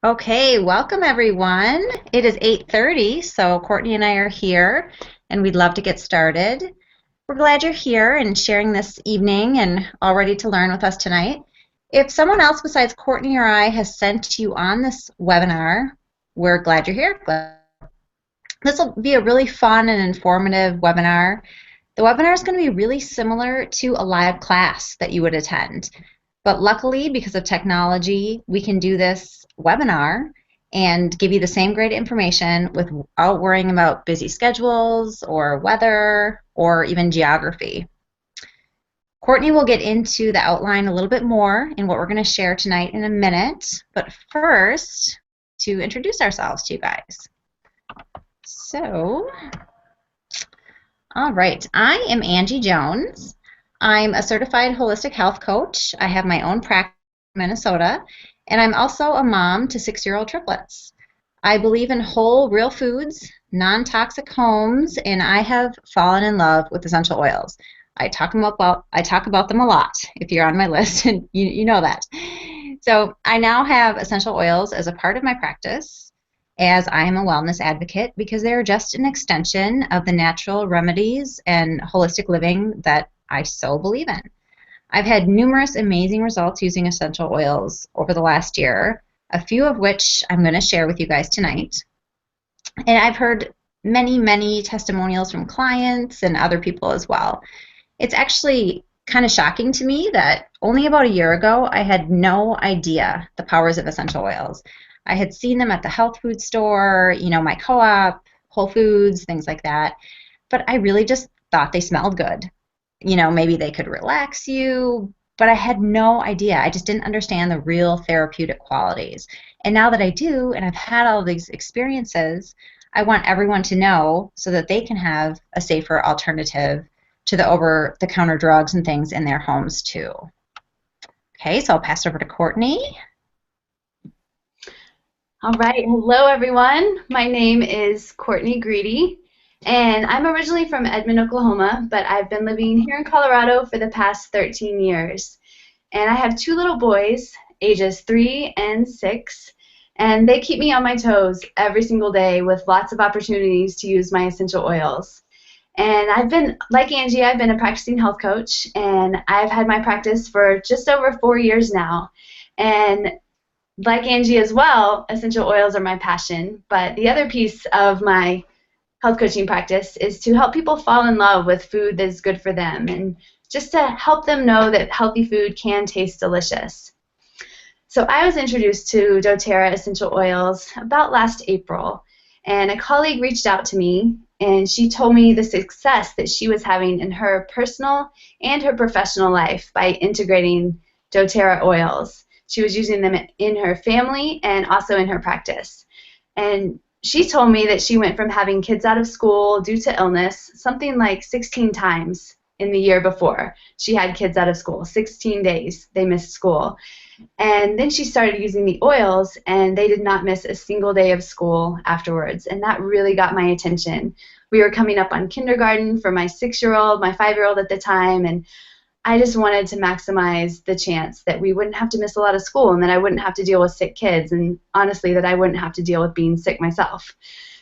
Okay, welcome everyone. It is 8:30, so Courtney and I are here, and we'd love to get started. We're glad you're here and sharing this evening and all ready to learn with us tonight. If someone else besides Courtney or I has sent you on this webinar, we're glad you're here. This will be a really fun and informative webinar. The webinar is going to be really similar to a live class that you would attend. But luckily, because of technology, we can do this webinar and give you the same great information without worrying about busy schedules or weather or even geography. Courtney will get into the outline a little bit more in what we're going to share tonight in a minute. But first, to introduce ourselves to you guys. So, all right, I am Angie Jones. I'm a certified holistic health coach. I have my own practice in Minnesota, and I'm also a mom to 6-year-old triplets. I believe in whole, real foods, non-toxic homes, and I have fallen in love with essential oils. I talk about them a lot if you're on my list, and you know that. So I now have essential oils as a part of my practice, as I am a wellness advocate, because they're just an extension of the natural remedies and holistic living that I so believe in. I've had numerous amazing results using essential oils over the last year, a few of which I'm going to share with you guys tonight. And I've heard many, many testimonials from clients and other people as well. It's actually kind of shocking to me that only about a year ago I had no idea the powers of essential oils. I had seen them at the health food store, my co-op, Whole Foods, things like that, but I really just thought they smelled good. Maybe they could relax you, but I had no idea. I just didn't understand the real therapeutic qualities. And now that I do, and I've had all these experiences, I want everyone to know so that they can have a safer alternative to the over-the-counter drugs and things in their homes too. Okay, so I'll pass it over to Courtney. All right, hello everyone. My name is Courtney Greedy, and I'm originally from Edmond, Oklahoma, but I've been living here in Colorado for the past 13 years. And I have 2 little boys, ages 3 and 6, and they keep me on my toes every single day with lots of opportunities to use my essential oils. And I've been, like Angie, I've been a practicing health coach, and I've had my practice for just over 4 years now. And like Angie as well, essential oils are my passion, but the other piece of my health coaching practice is to help people fall in love with food that is good for them and just to help them know that healthy food can taste delicious. So I was introduced to doTERRA essential oils about last April, and a colleague reached out to me and she told me the success that she was having in her personal and her professional life by integrating doTERRA oils. She was using them in her family and also in her practice. And she told me that she went from having kids out of school due to illness something like 16 times in the year before. She had kids out of school, 16 days they missed school. And then she started using the oils, and they did not miss a single day of school afterwards. And that really got my attention. We were coming up on kindergarten for my 6-year-old, my 5-year-old at the time, and I just wanted to maximize the chance that we wouldn't have to miss a lot of school and that I wouldn't have to deal with sick kids, and honestly that I wouldn't have to deal with being sick myself.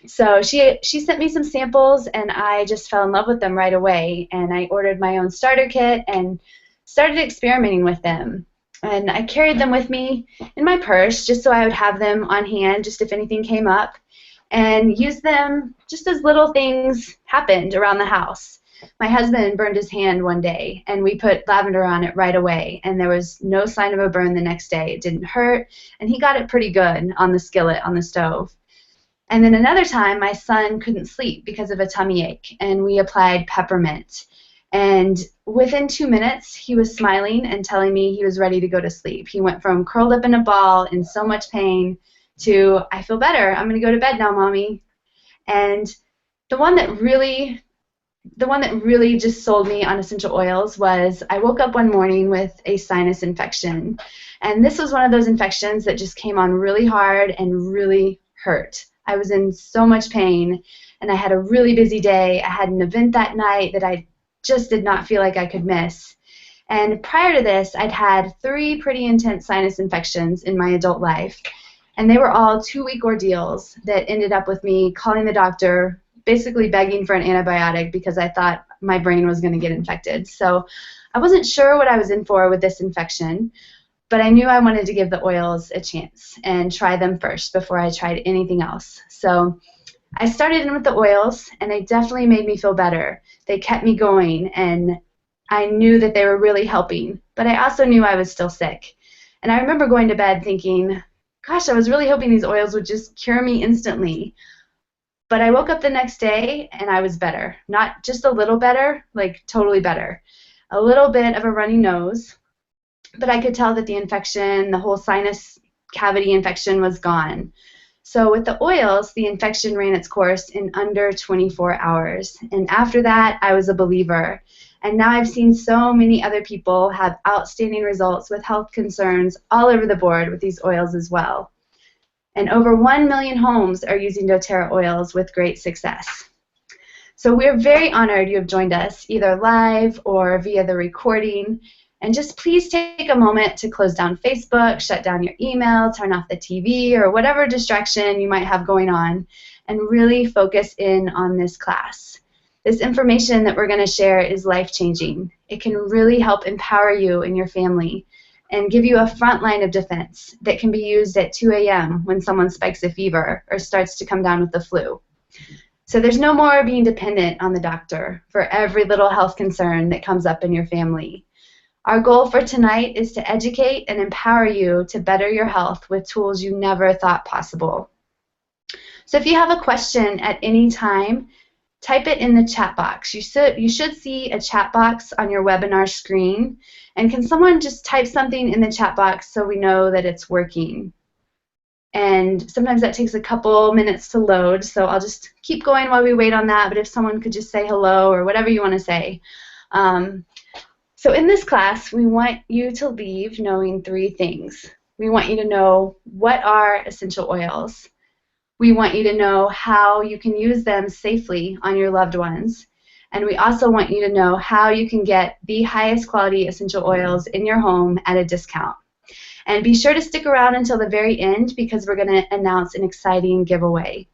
So she sent me some samples, and I just fell in love with them right away, and I ordered my own starter kit and started experimenting with them. And I carried them with me in my purse just so I would have them on hand just if anything came up, and use them just as little things happened around the house. My husband burned his hand one day, and we put lavender on it right away, and there was no sign of a burn the next day. It didn't hurt, and he got it pretty good on the skillet on the stove. And then another time, my son couldn't sleep because of a tummy ache, and we applied peppermint. And within 2 minutes, he was smiling and telling me he was ready to go to sleep. He went from curled up in a ball in so much pain to, I feel better, I'm going to go to bed now, Mommy. And the one that really just sold me on essential oils was I woke up one morning with a sinus infection. And this was one of those infections that just came on really hard and really hurt. I was in so much pain, and I had a really busy day. I had an event that night that I just did not feel like I could miss. And prior to this, I'd had 3 pretty intense sinus infections in my adult life. And they were all 2-week ordeals that ended up with me calling the doctor, basically begging for an antibiotic because I thought my brain was going to get infected. So I wasn't sure what I was in for with this infection, but I knew I wanted to give the oils a chance and try them first before I tried anything else. So I started in with the oils, and they definitely made me feel better. They kept me going, and I knew that they were really helping, but I also knew I was still sick. And I remember going to bed thinking, gosh, I was really hoping these oils would just cure me instantly. But I woke up the next day and I was better. Not just a little better, like totally better. A little bit of a runny nose, but I could tell that the infection, the whole sinus cavity infection was gone. So with the oils, the infection ran its course in under 24 hours. And after that, I was a believer. And now I've seen so many other people have outstanding results with health concerns all over the board with these oils as well. And over 1 million homes are using doTERRA oils with great success. So we're very honored you have joined us, either live or via the recording. And just please take a moment to close down Facebook, shut down your email, turn off the TV, or whatever distraction you might have going on, and really focus in on this class. This information that we're going to share is life-changing. It can really help empower you and your family and give you a front line of defense that can be used at 2 a.m. when someone spikes a fever or starts to come down with the flu. So there's no more being dependent on the doctor for every little health concern that comes up in your family. Our goal for tonight is to educate and empower you to better your health with tools you never thought possible. So if you have a question at any time, type it in the chat box. You should see a chat box on your webinar screen. And can someone just type something in the chat box so we know that it's working? And sometimes that takes a couple minutes to load, so I'll just keep going while we wait on that. But if someone could just say hello or whatever you want to say. So in this class, we want you to leave knowing 3 things. We want you to know what are essential oils. We want you to know how you can use them safely on your loved ones. And we also want you to know how you can get the highest quality essential oils in your home at a discount. And be sure to stick around until the very end because we're going to announce an exciting giveaway.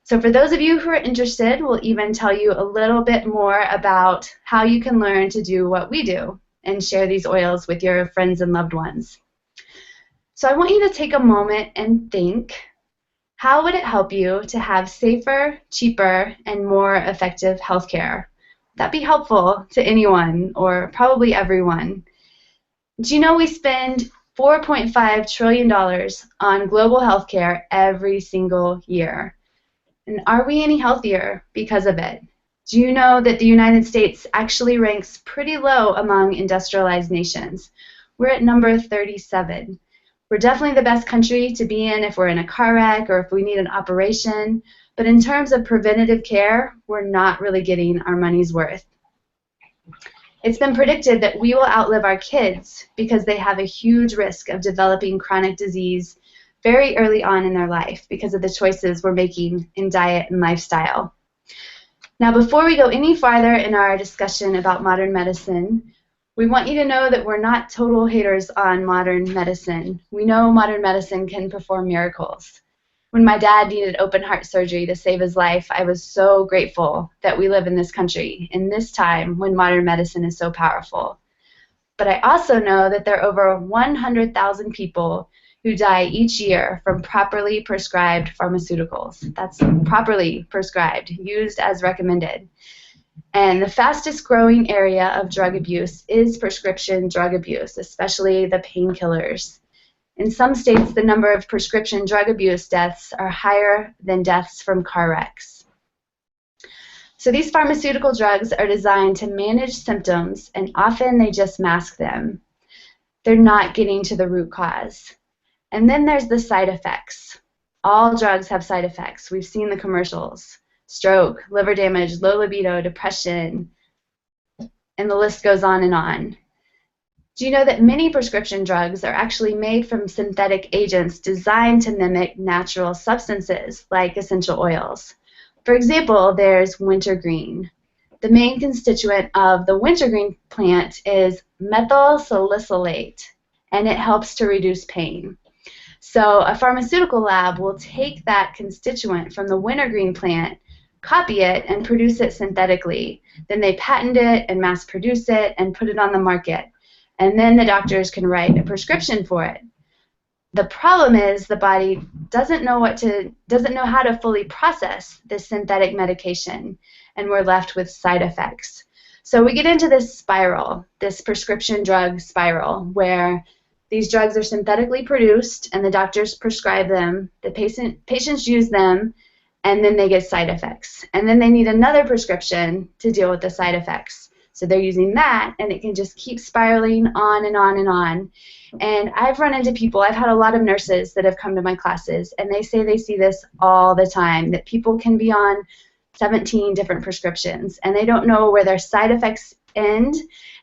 So for those of you who are interested, we'll even tell you a little bit more about how you can learn to do what we do and share these oils with your friends and loved ones. So I want you to take a moment and think, how would it help you to have safer, cheaper, and more effective healthcare? Would that be helpful to anyone or probably everyone? Do you know we spend $4.5 trillion on global healthcare every single year? And are we any healthier because of it? Do you know that the United States actually ranks pretty low among industrialized nations? We're at number 37. We're definitely the best country to be in if we're in a car wreck or if we need an operation, but in terms of preventative care, we're not really getting our money's worth. It's been predicted that we will outlive our kids because they have a huge risk of developing chronic disease very early on in their life because of the choices we're making in diet and lifestyle. Now, before we go any farther in our discussion about modern medicine, we want you to know that we're not total haters on modern medicine. We know modern medicine can perform miracles. When my dad needed open heart surgery to save his life, I was so grateful that we live in this country in this time when modern medicine is so powerful. But I also know that there are over 100,000 people who die each year from properly prescribed pharmaceuticals. That's properly prescribed, used as recommended. And the fastest growing area of drug abuse is prescription drug abuse, especially the painkillers. In some states, the number of prescription drug abuse deaths are higher than deaths from car wrecks. So these pharmaceutical drugs are designed to manage symptoms, and often they just mask them. They're not getting to the root cause. And then there's the side effects. All drugs have side effects. We've seen the commercials. Stroke, liver damage, low libido, depression, and the list goes on and on. Do you know that many prescription drugs are actually made from synthetic agents designed to mimic natural substances like essential oils? For example, there's wintergreen. The main constituent of the wintergreen plant is methyl salicylate, and it helps to reduce pain. So a pharmaceutical lab will take that constituent from the wintergreen plant, copy it, and produce it synthetically. Then they patent it and mass produce it and put it on the market. And then the doctors can write a prescription for it. The problem is the body doesn't know how to fully process this synthetic medication, and we're left with side effects. So we get into this spiral, this prescription drug spiral, where these drugs are synthetically produced and the doctors prescribe them, the patients use them, and then they get side effects. And then they need another prescription to deal with the side effects. So they're using that, and it can just keep spiraling on and on and on. And I've run into people, I've had a lot of nurses that have come to my classes, and they say they see this all the time, that people can be on 17 different prescriptions, and they don't know where their side effects end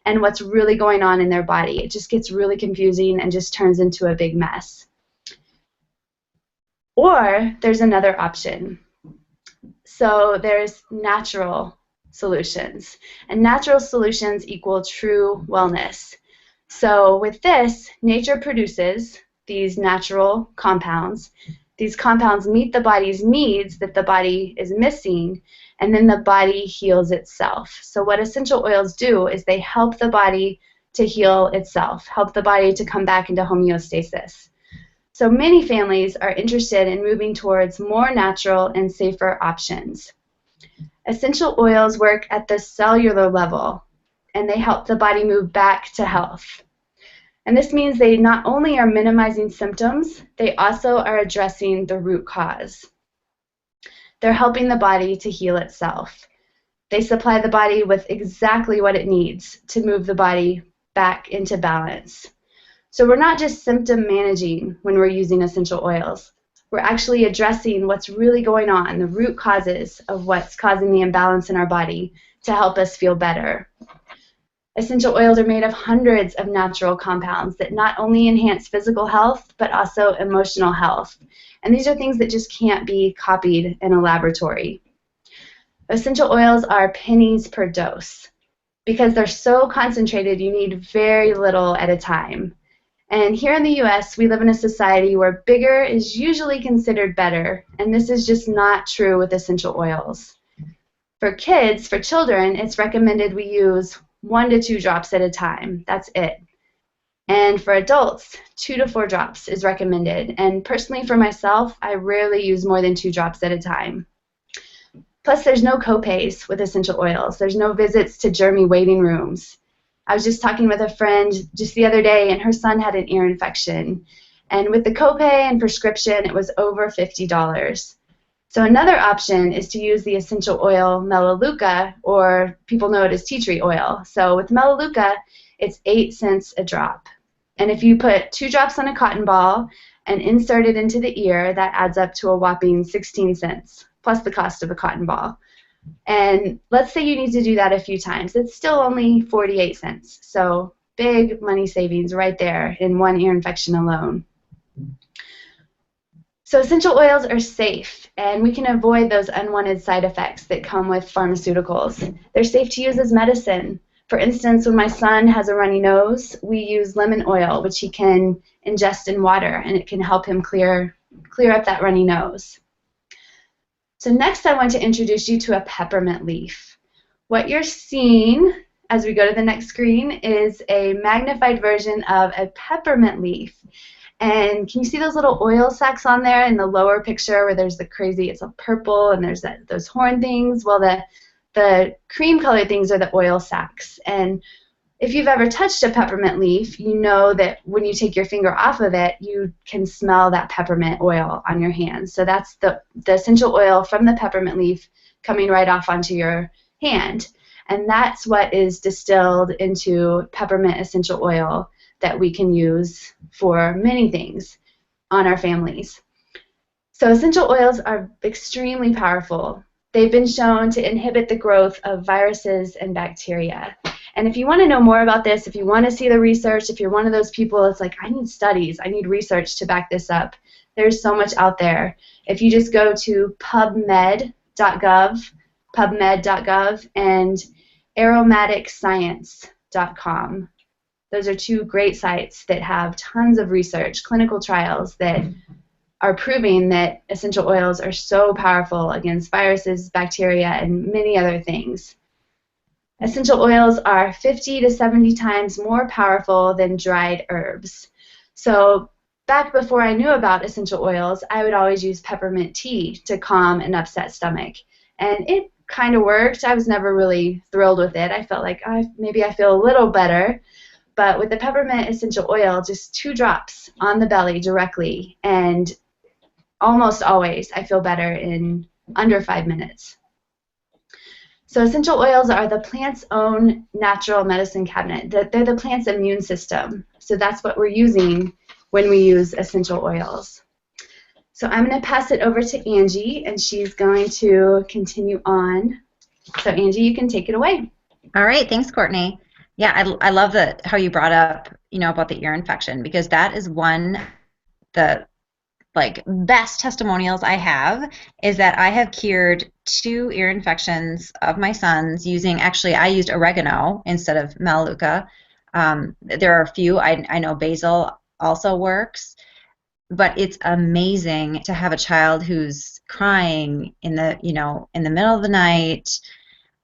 and what's really going on in their body. It just gets really confusing and just turns into a big mess. Or there's another option. So there's natural solutions, and natural solutions equal true wellness. So with this, nature produces these natural compounds. These compounds meet the body's needs that the body is missing, and then the body heals itself. So what essential oils do is they help the body to heal itself, help the body to come back into homeostasis. So many families are interested in moving towards more natural and safer options. Essential oils work at the cellular level, and they help the body move back to health. And this means they not only are minimizing symptoms, they also are addressing the root cause. They're helping the body to heal itself. They supply the body with exactly what it needs to move the body back into balance. So we're not just symptom managing when we're using essential oils. We're actually addressing what's really going on, the root causes of what's causing the imbalance in our body to help us feel better. Essential oils are made of hundreds of natural compounds that not only enhance physical health, but also emotional health. And these are things that just can't be copied in a laboratory. Essential oils are pennies per dose. Because they're so concentrated, you need very little at a time. And here in the US, we live in a society where bigger is usually considered better, and this is just not true with essential oils. For kids, for children, it's recommended we use 1 to 2 drops at a time. That's it. And for adults, 2 to 4 drops is recommended. And personally for myself, I rarely use more than 2 drops at a time. Plus, there's no copays with essential oils. There's no visits to germy waiting rooms. I was just talking with a friend just the other day, and her son had an ear infection. And with the copay and prescription, it was over $50. So another option is to use the essential oil Melaleuca, or people know it as tea tree oil. So with Melaleuca, it's 8 cents a drop. And if you put 2 drops on a cotton ball and insert it into the ear, that adds up to a whopping 16 cents, plus the cost of a cotton ball. And let's say you need to do that a few times. It's still only 48 cents. So big money savings right there in one ear infection alone. So essential oils are safe, and we can avoid those unwanted side effects that come with pharmaceuticals. They're safe to use as medicine. For instance, when my son has a runny nose, we use lemon oil, which he can ingest in water, and it can help him clear up that runny nose. So next I want to introduce you to a peppermint leaf. What you're seeing as we go to the next screen is a magnified version of a peppermint leaf. And can you see those little oil sacs on there in the lower picture where there's the crazy, it's a purple and there's those horn things? Well, the cream colored things are the oil sacs. And if you've ever touched a peppermint leaf, you know that when you take your finger off of it, you can smell that peppermint oil on your hands. So that's the essential oil from the peppermint leaf coming right off onto your hand. And that's what is distilled into peppermint essential oil that we can use for many things on our families. So essential oils are extremely powerful. They've been shown to inhibit the growth of viruses and bacteria. And if you want to know more about this, if you want to see the research, if you're one of those people, it's like, I need studies, I need research to back this up. There's so much out there. If you just go to pubmed.gov, and aromaticscience.com, Those are two great sites that have tons of research, clinical trials that are proving that essential oils are so powerful against viruses, bacteria, and many other things. Essential oils are 50 to 70 times more powerful than dried herbs. So back before I knew about essential oils, I would always use peppermint tea to calm an upset stomach. And it kind of worked. I was never really thrilled with it. I felt like maybe I feel a little better. But with the peppermint essential oil, just 2 drops on the belly directly, and almost always I feel better in under 5 minutes. So essential oils are the plant's own natural medicine cabinet. They're the plant's immune system. So that's what we're using when we use essential oils. So I'm going to pass it over to Angie, and she's going to continue on. So Angie, you can take it away. All right, thanks, Courtney. Yeah, I love how you brought up, about the ear infection, because that is one the like best testimonials I have is that I have cured 2 ear infections of my sons using, actually I used oregano instead of melaleuca. There are a few, I know basil also works, but it's amazing to have a child who's crying in the middle of the night,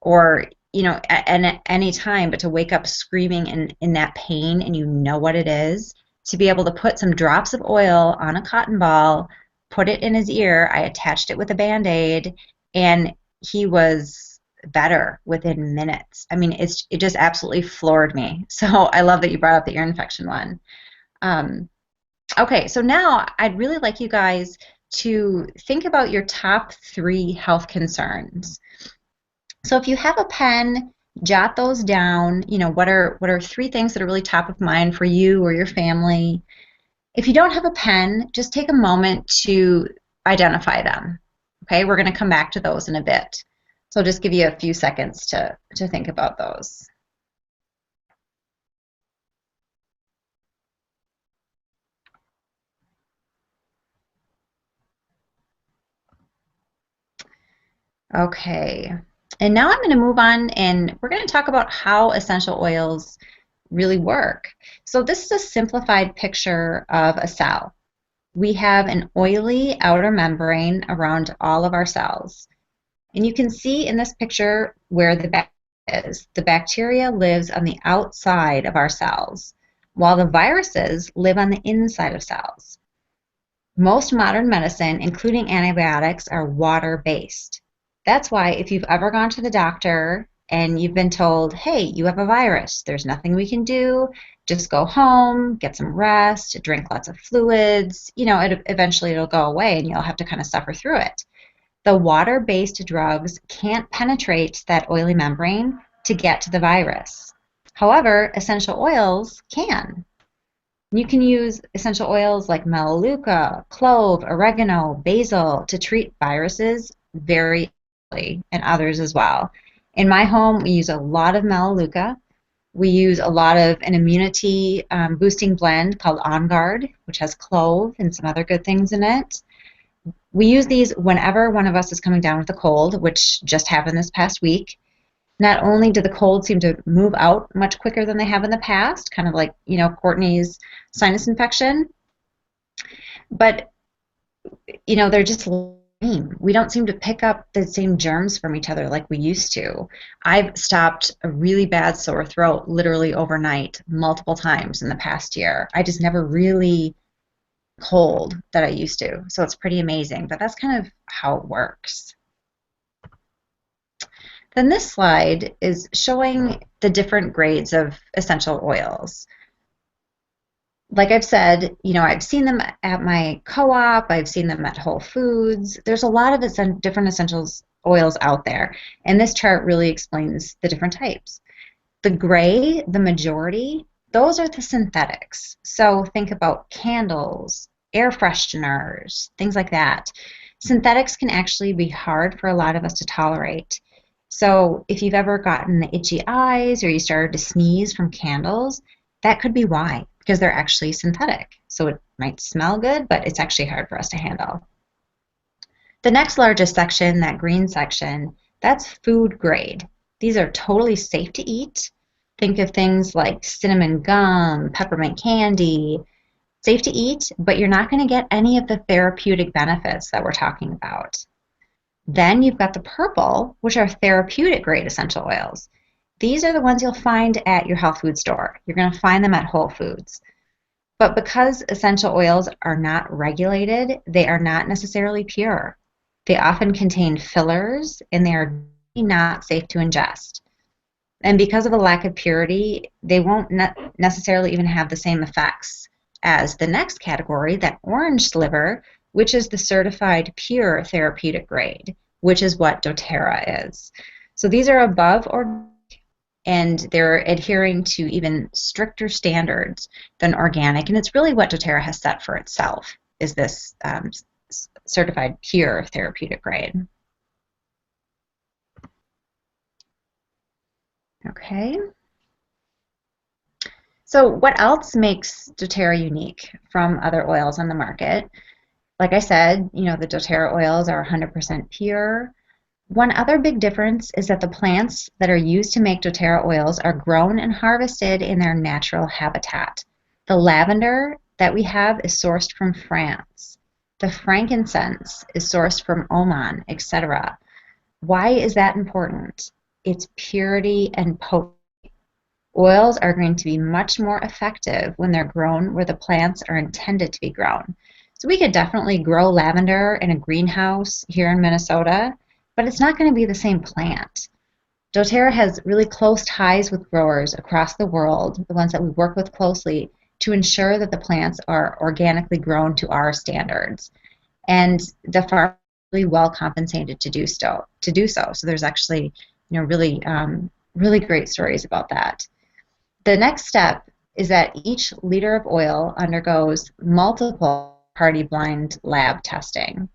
or at any time, but to wake up screaming in that pain, and you know what it is, to be able to put some drops of oil on a cotton ball, put it in his ear. I attached it with a Band-Aid, and he was better within minutes. I mean, it just absolutely floored me. So I love that you brought up the ear infection one. Okay, so now I'd really like you guys to think about your top 3 health concerns. So if you have a pen, jot those down. What are 3 things that are really top of mind for you or your family? If you don't have a pen, just take a moment to identify them. Okay, we're going to come back to those in a bit. So I'll just give you a few seconds to think about those. Okay, and now I'm going to move on, and we're going to talk about how essential oils really work. So this is a simplified picture of a cell. We have an oily outer membrane around all of our cells. And you can see in this picture where the bacteria is. The bacteria lives on the outside of our cells, while the viruses live on the inside of cells. Most modern medicine, including antibiotics, are water-based. That's why if you've ever gone to the doctor and you've been told, hey, you have a virus, there's nothing we can do, just go home, get some rest, drink lots of fluids, eventually it'll go away and you'll have to kind of suffer through it. The water-based drugs can't penetrate that oily membrane to get to the virus. However, essential oils can. You can use essential oils like melaleuca, clove, oregano, basil to treat viruses very easily, and others as well. In my home, we use a lot of melaleuca. We use a lot of an immunity boosting blend called On Guard, which has clove and some other good things in it. We use these whenever one of us is coming down with a cold, which just happened this past week. Not only do the colds seem to move out much quicker than they have in the past, kind of like, Courtney's sinus infection, but, they're just lame. We don't seem to pick up the same germs from each other like we used to. I've stopped a really bad sore throat literally overnight multiple times in the past year. I just never really cold that I used to. So it's pretty amazing, but that's kind of how it works. Then this slide is showing the different grades of essential oils. Like I've said, I've seen them at my co-op, I've seen them at Whole Foods. There's a lot of different essential oils out there, and this chart really explains the different types. The gray, the majority, those are the synthetics. So think about candles, air fresheners, things like that. Synthetics can actually be hard for a lot of us to tolerate. So if you've ever gotten the itchy eyes or you started to sneeze from candles, that could be why, because they're actually synthetic. So it might smell good, but it's actually hard for us to handle. The next largest section, that green section, that's food grade. These are totally safe to eat. Think of things like cinnamon gum, peppermint candy. Safe to eat, but you're not going to get any of the therapeutic benefits that we're talking about. Then you've got the purple, which are therapeutic grade essential oils. These are the ones you'll find at your health food store. You're going to find them at Whole Foods. But because essential oils are not regulated, they are not necessarily pure. They often contain fillers and they are not safe to ingest. And because of a lack of purity, they won't necessarily even have the same effects as the next category, that orange sliver, which is the certified pure therapeutic grade, which is what doTERRA is. So these are above or and they're adhering to even stricter standards than organic. And it's really what doTERRA has set for itself, is this certified pure therapeutic grade. Okay. So what else makes doTERRA unique from other oils on the market? Like I said, the doTERRA oils are 100% pure. One other big difference is that the plants that are used to make doTERRA oils are grown and harvested in their natural habitat. The lavender that we have is sourced from France. The frankincense is sourced from Oman, etc. Why is that important? It's purity and potency. Oils are going to be much more effective when they're grown where the plants are intended to be grown. So we could definitely grow lavender in a greenhouse here in Minnesota, but it's not going to be the same plant. doTERRA has really close ties with growers across the world, the ones that we work with closely, to ensure that the plants are organically grown to our standards. And the farm is really well compensated to do so. So there's actually, really great stories about that. The next step is that each liter of oil undergoes multiple party blind lab testing.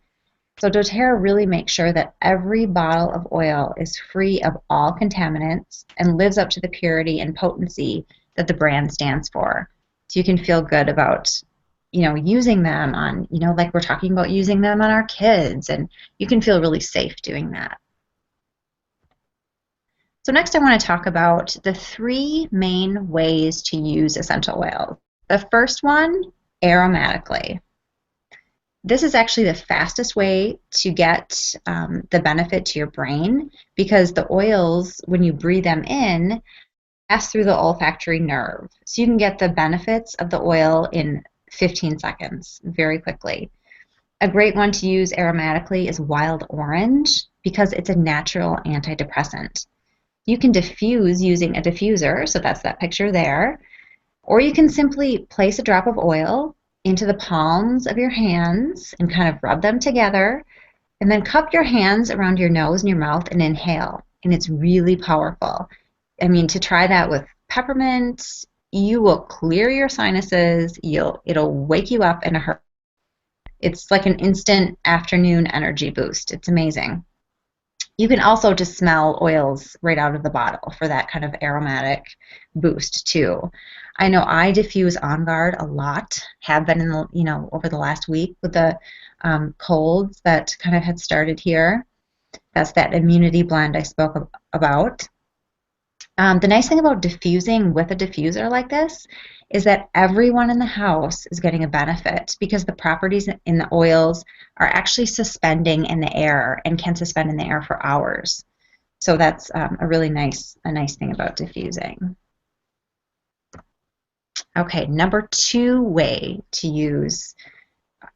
So doTERRA really makes sure that every bottle of oil is free of all contaminants and lives up to the purity and potency that the brand stands for. So you can feel good about, using them on, like we're talking about using them on our kids, and you can feel really safe doing that. So next I want to talk about the 3 main ways to use essential oils. The first one, aromatically. This is actually the fastest way to get the benefit to your brain, because the oils, when you breathe them in, pass through the olfactory nerve. So you can get the benefits of the oil in 15 seconds, very quickly. A great one to use aromatically is wild orange, because it's a natural antidepressant. You can diffuse using a diffuser, so that's that picture there, or you can simply place a drop of oil into the palms of your hands and kind of rub them together, and then cup your hands around your nose and your mouth and inhale, and it's really powerful. I mean, to try that with peppermint, you will clear your sinuses, it'll wake you up in a hurry. It's like an instant afternoon energy boost. It's amazing. You can also just smell oils right out of the bottle for that kind of aromatic boost too. I know I diffuse On Guard a lot, have been over the last week with the colds that kind of had started here. That's that immunity blend I spoke about. The nice thing about diffusing with a diffuser like this is that everyone in the house is getting a benefit, because the properties in the oils are actually suspending in the air and can suspend in the air for hours. So that's a really nice thing about diffusing. Okay, number 2 way to use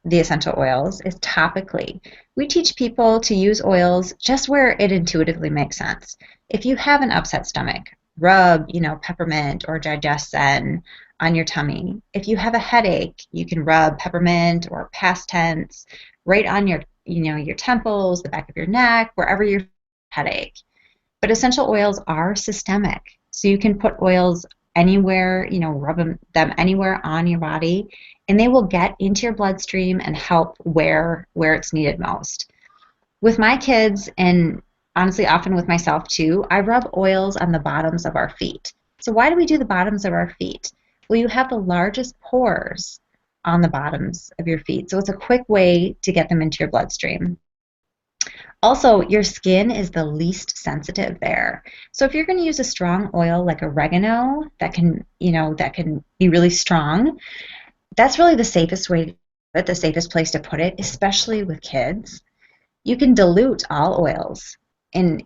the essential oils is topically. We teach people to use oils just where it intuitively makes sense. If you have an upset stomach, rub, peppermint or digestin on your tummy. If you have a headache, you can rub peppermint or past tense right on your, your temples, the back of your neck, wherever your headache. But essential oils are systemic, so you can put oils anywhere, rub them anywhere on your body, and they will get into your bloodstream and help where it's needed most. With my kids, and honestly often with myself too, I rub oils on the bottoms of our feet. So why do we do the bottoms of our feet? Well, you have the largest pores on the bottoms of your feet, so it's a quick way to get them into your bloodstream. Also, your skin is the least sensitive there. So if you're going to use a strong oil like oregano that can, that can be really strong, that's really the safest way to do it, the safest place to put it, especially with kids. You can dilute all oils. And,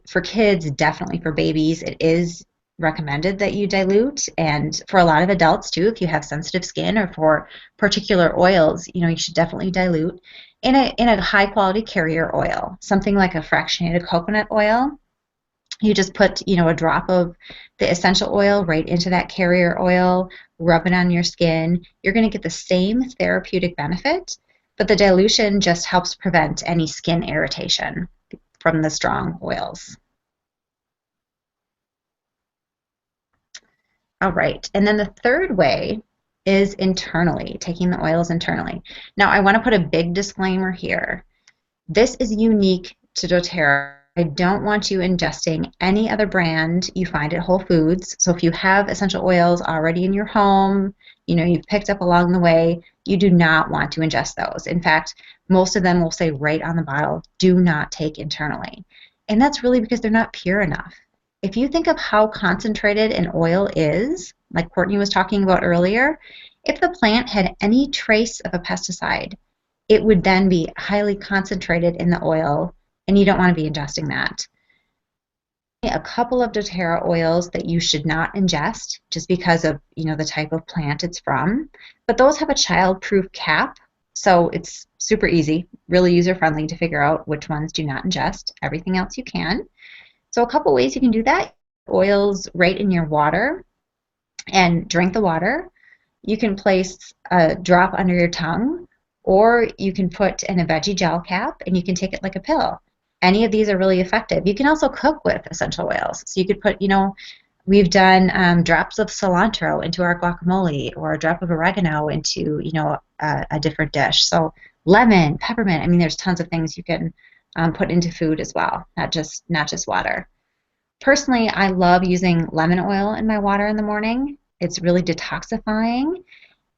for kids, definitely for babies, it is recommended that you dilute. And for a lot of adults too, if you have sensitive skin or for particular oils, you should definitely dilute in a high quality carrier oil, something like a fractionated coconut oil. You just put, a drop of the essential oil right into that carrier oil, rub it on your skin. You're going to get the same therapeutic benefit, but the dilution just helps prevent any skin irritation from the strong oils. All right. And then the third way is internally, taking the oils internally. Now, I want to put a big disclaimer here. This is unique to doTERRA. I don't want you ingesting any other brand you find at Whole Foods. So if you have essential oils already in your home, you've picked up along the way, you do not want to ingest those. In fact, most of them will say right on the bottle, do not take internally. And that's really because they're not pure enough. If you think of how concentrated an oil is, like Courtney was talking about earlier, if the plant had any trace of a pesticide, it would then be highly concentrated in the oil, and you don't want to be ingesting that. A couple of doTERRA oils that you should not ingest just because of the type of plant it's from, but those have a child-proof cap, so it's super easy, really user-friendly to figure out which ones do not ingest. Everything else you can. So a couple ways you can do that: oils right in your water and drink the water. You can place a drop under your tongue, or you can put in a veggie gel cap and you can take it like a pill. Any of these are really effective. You can also cook with essential oils. So you could put, we've done drops of cilantro into our guacamole, or a drop of oregano into, a different dish. So lemon, peppermint. I mean, there's tons of things you can put into food as well, not just water. Personally, I love using lemon oil in my water in the morning. It's really detoxifying.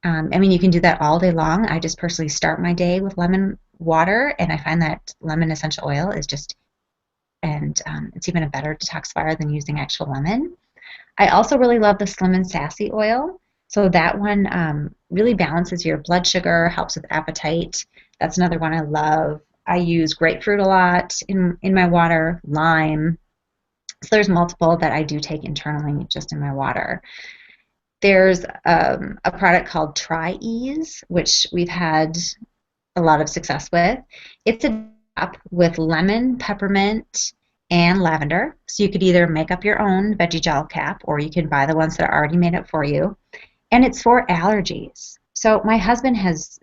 You can do that all day long. I just personally start my day with lemon water, and I find that lemon essential oil is it's even a better detoxifier than using actual lemon. I also really love the Slim and Sassy oil. So that one really balances your blood sugar, helps with appetite. That's another one I love. I use grapefruit a lot in my water, lime. So there's multiple that I do take internally just in my water. There's a product called Tri-Ease, which we've had a lot of success with. It's a drop with lemon, peppermint, and lavender. So you could either make up your own veggie gel cap, or you can buy the ones that are already made up for you. And it's for allergies. So my husband has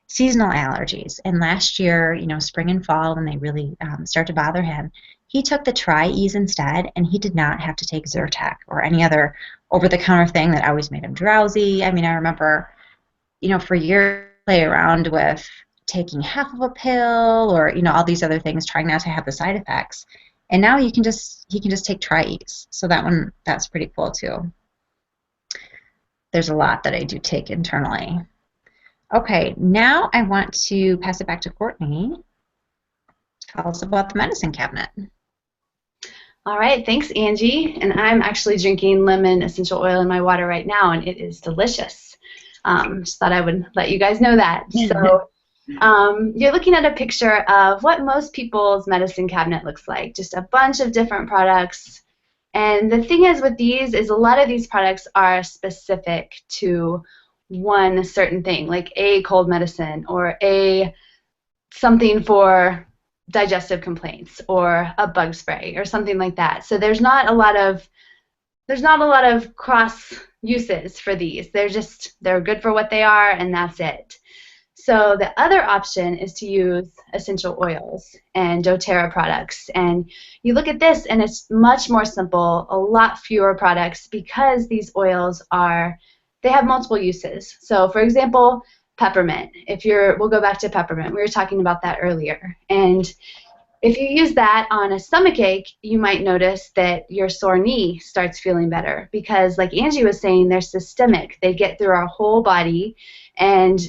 seasonal allergies, and last year, spring and fall, when they really start to bother him, he took the Tri-Ease instead, and he did not have to take Zyrtec or any other over-the-counter thing that always made him drowsy. I remember, for years, play around with taking half of a pill, or all these other things, trying not to have the side effects. And now he can just take Tri-Ease. So that's pretty cool too. There's a lot that I do take internally. Okay, now I want to pass it back to Courtney. Tell us about the medicine cabinet. All right, thanks, Angie. And I'm actually drinking lemon essential oil in my water right now, and it is delicious. Just thought I would let you guys know that. So you're looking at a picture of what most people's medicine cabinet looks like, just a bunch of different products. And the thing is with these is a lot of these products are specific to one certain thing, like a cold medicine, or a something for digestive complaints, or a bug spray, or something like that. So there's not a lot of cross uses for these. They're good for what they are, and that's it. So the other option is to use essential oils and doTERRA products. And you look at this, and it's much more simple, a lot fewer products, because these oils they have multiple uses. So for example, peppermint. We'll go back to peppermint. We were talking about that earlier. And if you use that on a stomachache, you might notice that your sore knee starts feeling better, because like Angie was saying, they're systemic. They get through our whole body, and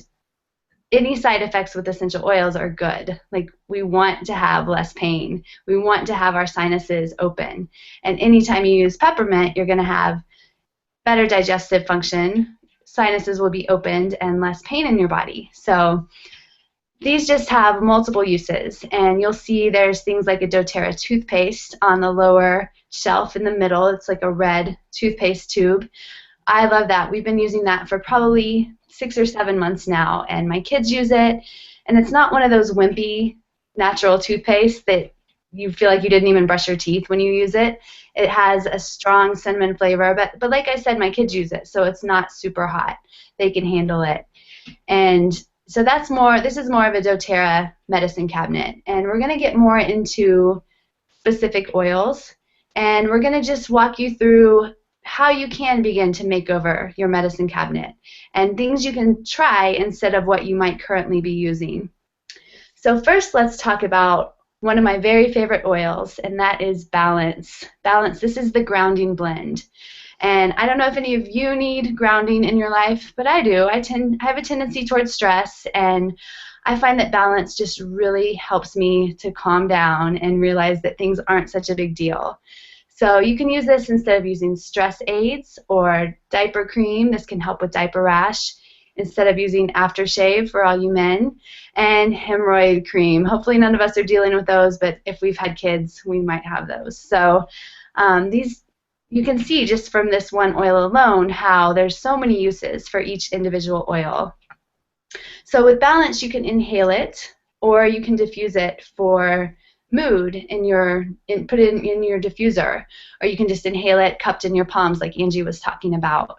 any side effects with essential oils are good. Like, we want to have less pain. We want to have our sinuses open. And anytime you use peppermint, you're going to have better digestive function. Sinuses will be opened and less pain in your body. So these just have multiple uses. And you'll see there's things like a doTERRA toothpaste on the lower shelf in the middle. It's like a red toothpaste tube. I love that. We've been using that for probably 6 or 7 months now, and my kids use it. And it's not one of those wimpy natural toothpaste that you feel like you didn't even brush your teeth when you use it. It has a strong cinnamon flavor, but like I said, my kids use it, so it's not super hot. They can handle it. And so this is more of a doTERRA medicine cabinet. And we're going to get more into specific oils, and we're going to just walk you through how you can begin to make over your medicine cabinet and things you can try instead of what you might currently be using. So first, let's talk about one of my very favorite oils, and that is Balance. Balance, this is the grounding blend. And I don't know if any of you need grounding in your life, but I do. I have a tendency towards stress, and I find that Balance just really helps me to calm down and realize that things aren't such a big deal. So you can use this instead of using stress aids or diaper cream. This can help with diaper rash instead of using aftershave for all you men, and hemorrhoid cream. Hopefully none of us are dealing with those, but if we've had kids, we might have those. So these, you can see just from this one oil alone how there's so many uses for each individual oil. So with Balance, you can inhale it, or you can diffuse it for mood put it in your diffuser, or you can just inhale it cupped in your palms like Angie was talking about.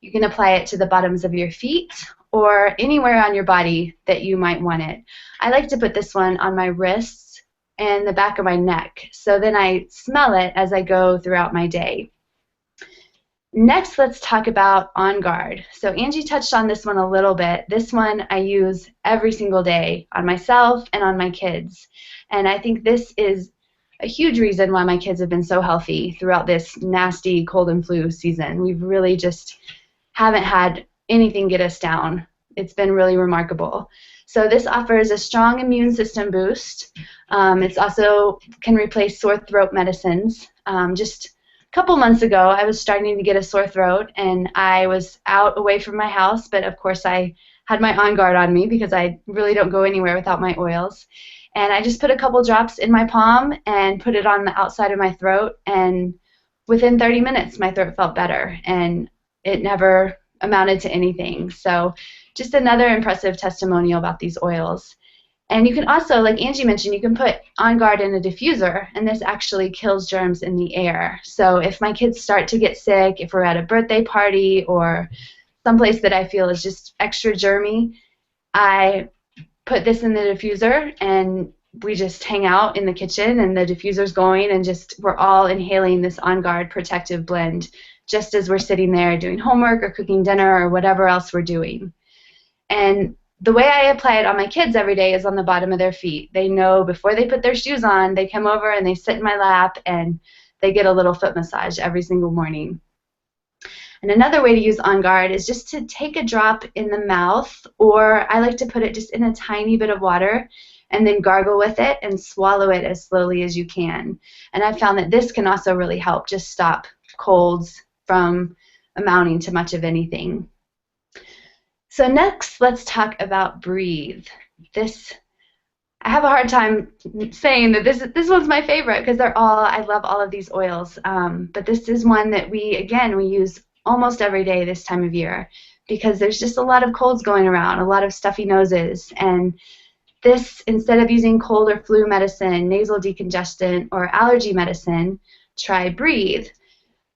You can apply it to the bottoms of your feet or anywhere on your body that you might want it. I like to put this one on my wrists and the back of my neck, so then I smell it as I go throughout my day. Next, let's talk about On Guard. So Angie touched on this one a little bit. This one I use every single day on myself and on my kids. And I think this is a huge reason why my kids have been so healthy throughout this nasty cold and flu season. We've really just haven't had anything get us down. It's been really remarkable. So this offers a strong immune system boost. It's also can replace sore throat medicines. Just a couple months ago, I was starting to get a sore throat, and I was out away from my house, but of course I had my On Guard on me because I really don't go anywhere without my oils. And I just put a couple drops in my palm and put it on the outside of my throat, and within 30 minutes my throat felt better, and it never amounted to anything. So just another impressive testimonial about these oils. And you can also, like Angie mentioned, you can put On Guard in a diffuser, and this actually kills germs in the air. So if my kids start to get sick, if we're at a birthday party or someplace that I feel is just extra germy, I put this in the diffuser, and we just hang out in the kitchen, and the diffuser's going, and just we're all inhaling this On Guard protective blend just as we're sitting there doing homework or cooking dinner or whatever else we're doing. And the way I apply it on my kids every day is on the bottom of their feet. They know before they put their shoes on, they come over and they sit in my lap, and they get a little foot massage every single morning. And another way to use On Guard is just to take a drop in the mouth, or I like to put it just in a tiny bit of water and then gargle with it and swallow it as slowly as you can. And I've found that this can also really help just stop colds from amounting to much of anything. So next, let's talk about Breathe. I have a hard time saying that this one's my favorite because I love all of these oils. But this is one that we use almost every day this time of year because there's just a lot of colds going around, a lot of stuffy noses. And this, instead of using cold or flu medicine, nasal decongestant, or allergy medicine, try Breathe.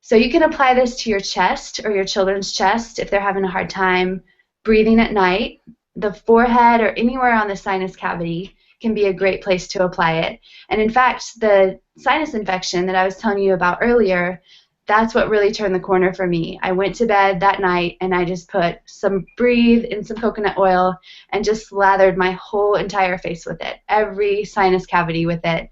So you can apply this to your chest or your children's chest if they're having a hard time breathing at night. The forehead or anywhere on the sinus cavity can be a great place to apply it. And in fact, the sinus infection that I was telling you about earlier, that's what really turned the corner for me. I went to bed that night and I just put some Breathe in some coconut oil and just slathered my whole entire face with it, every sinus cavity with it.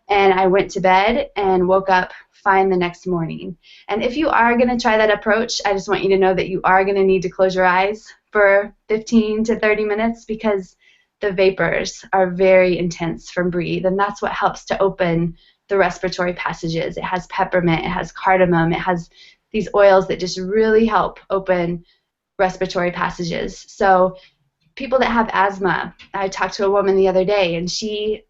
And I went to bed and woke up fine the next morning. And if you are going to try that approach, I just want you to know that you are going to need to close your eyes for 15 to 30 minutes because the vapors are very intense from Breathe, and that's what helps to open the respiratory passages. It has peppermint, it has cardamom, it has these oils that just really help open respiratory passages. So people that have asthma, I talked to a woman the other day, and she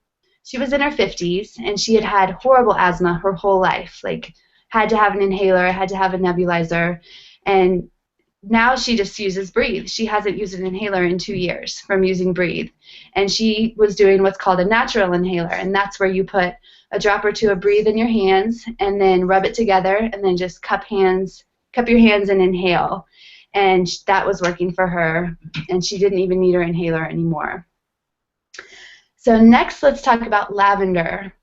was in her 50s, and she had had horrible asthma her whole life, like had to have an inhaler, had to have a nebulizer, and now she just uses Breathe. She hasn't used an inhaler in 2 years from using Breathe. And she was doing what's called a natural inhaler, and that's where you put a drop or two of Breathe in your hands and then rub it together and then just cup your hands and inhale. And that was working for her, and she didn't even need her inhaler anymore. So next, let's talk about lavender.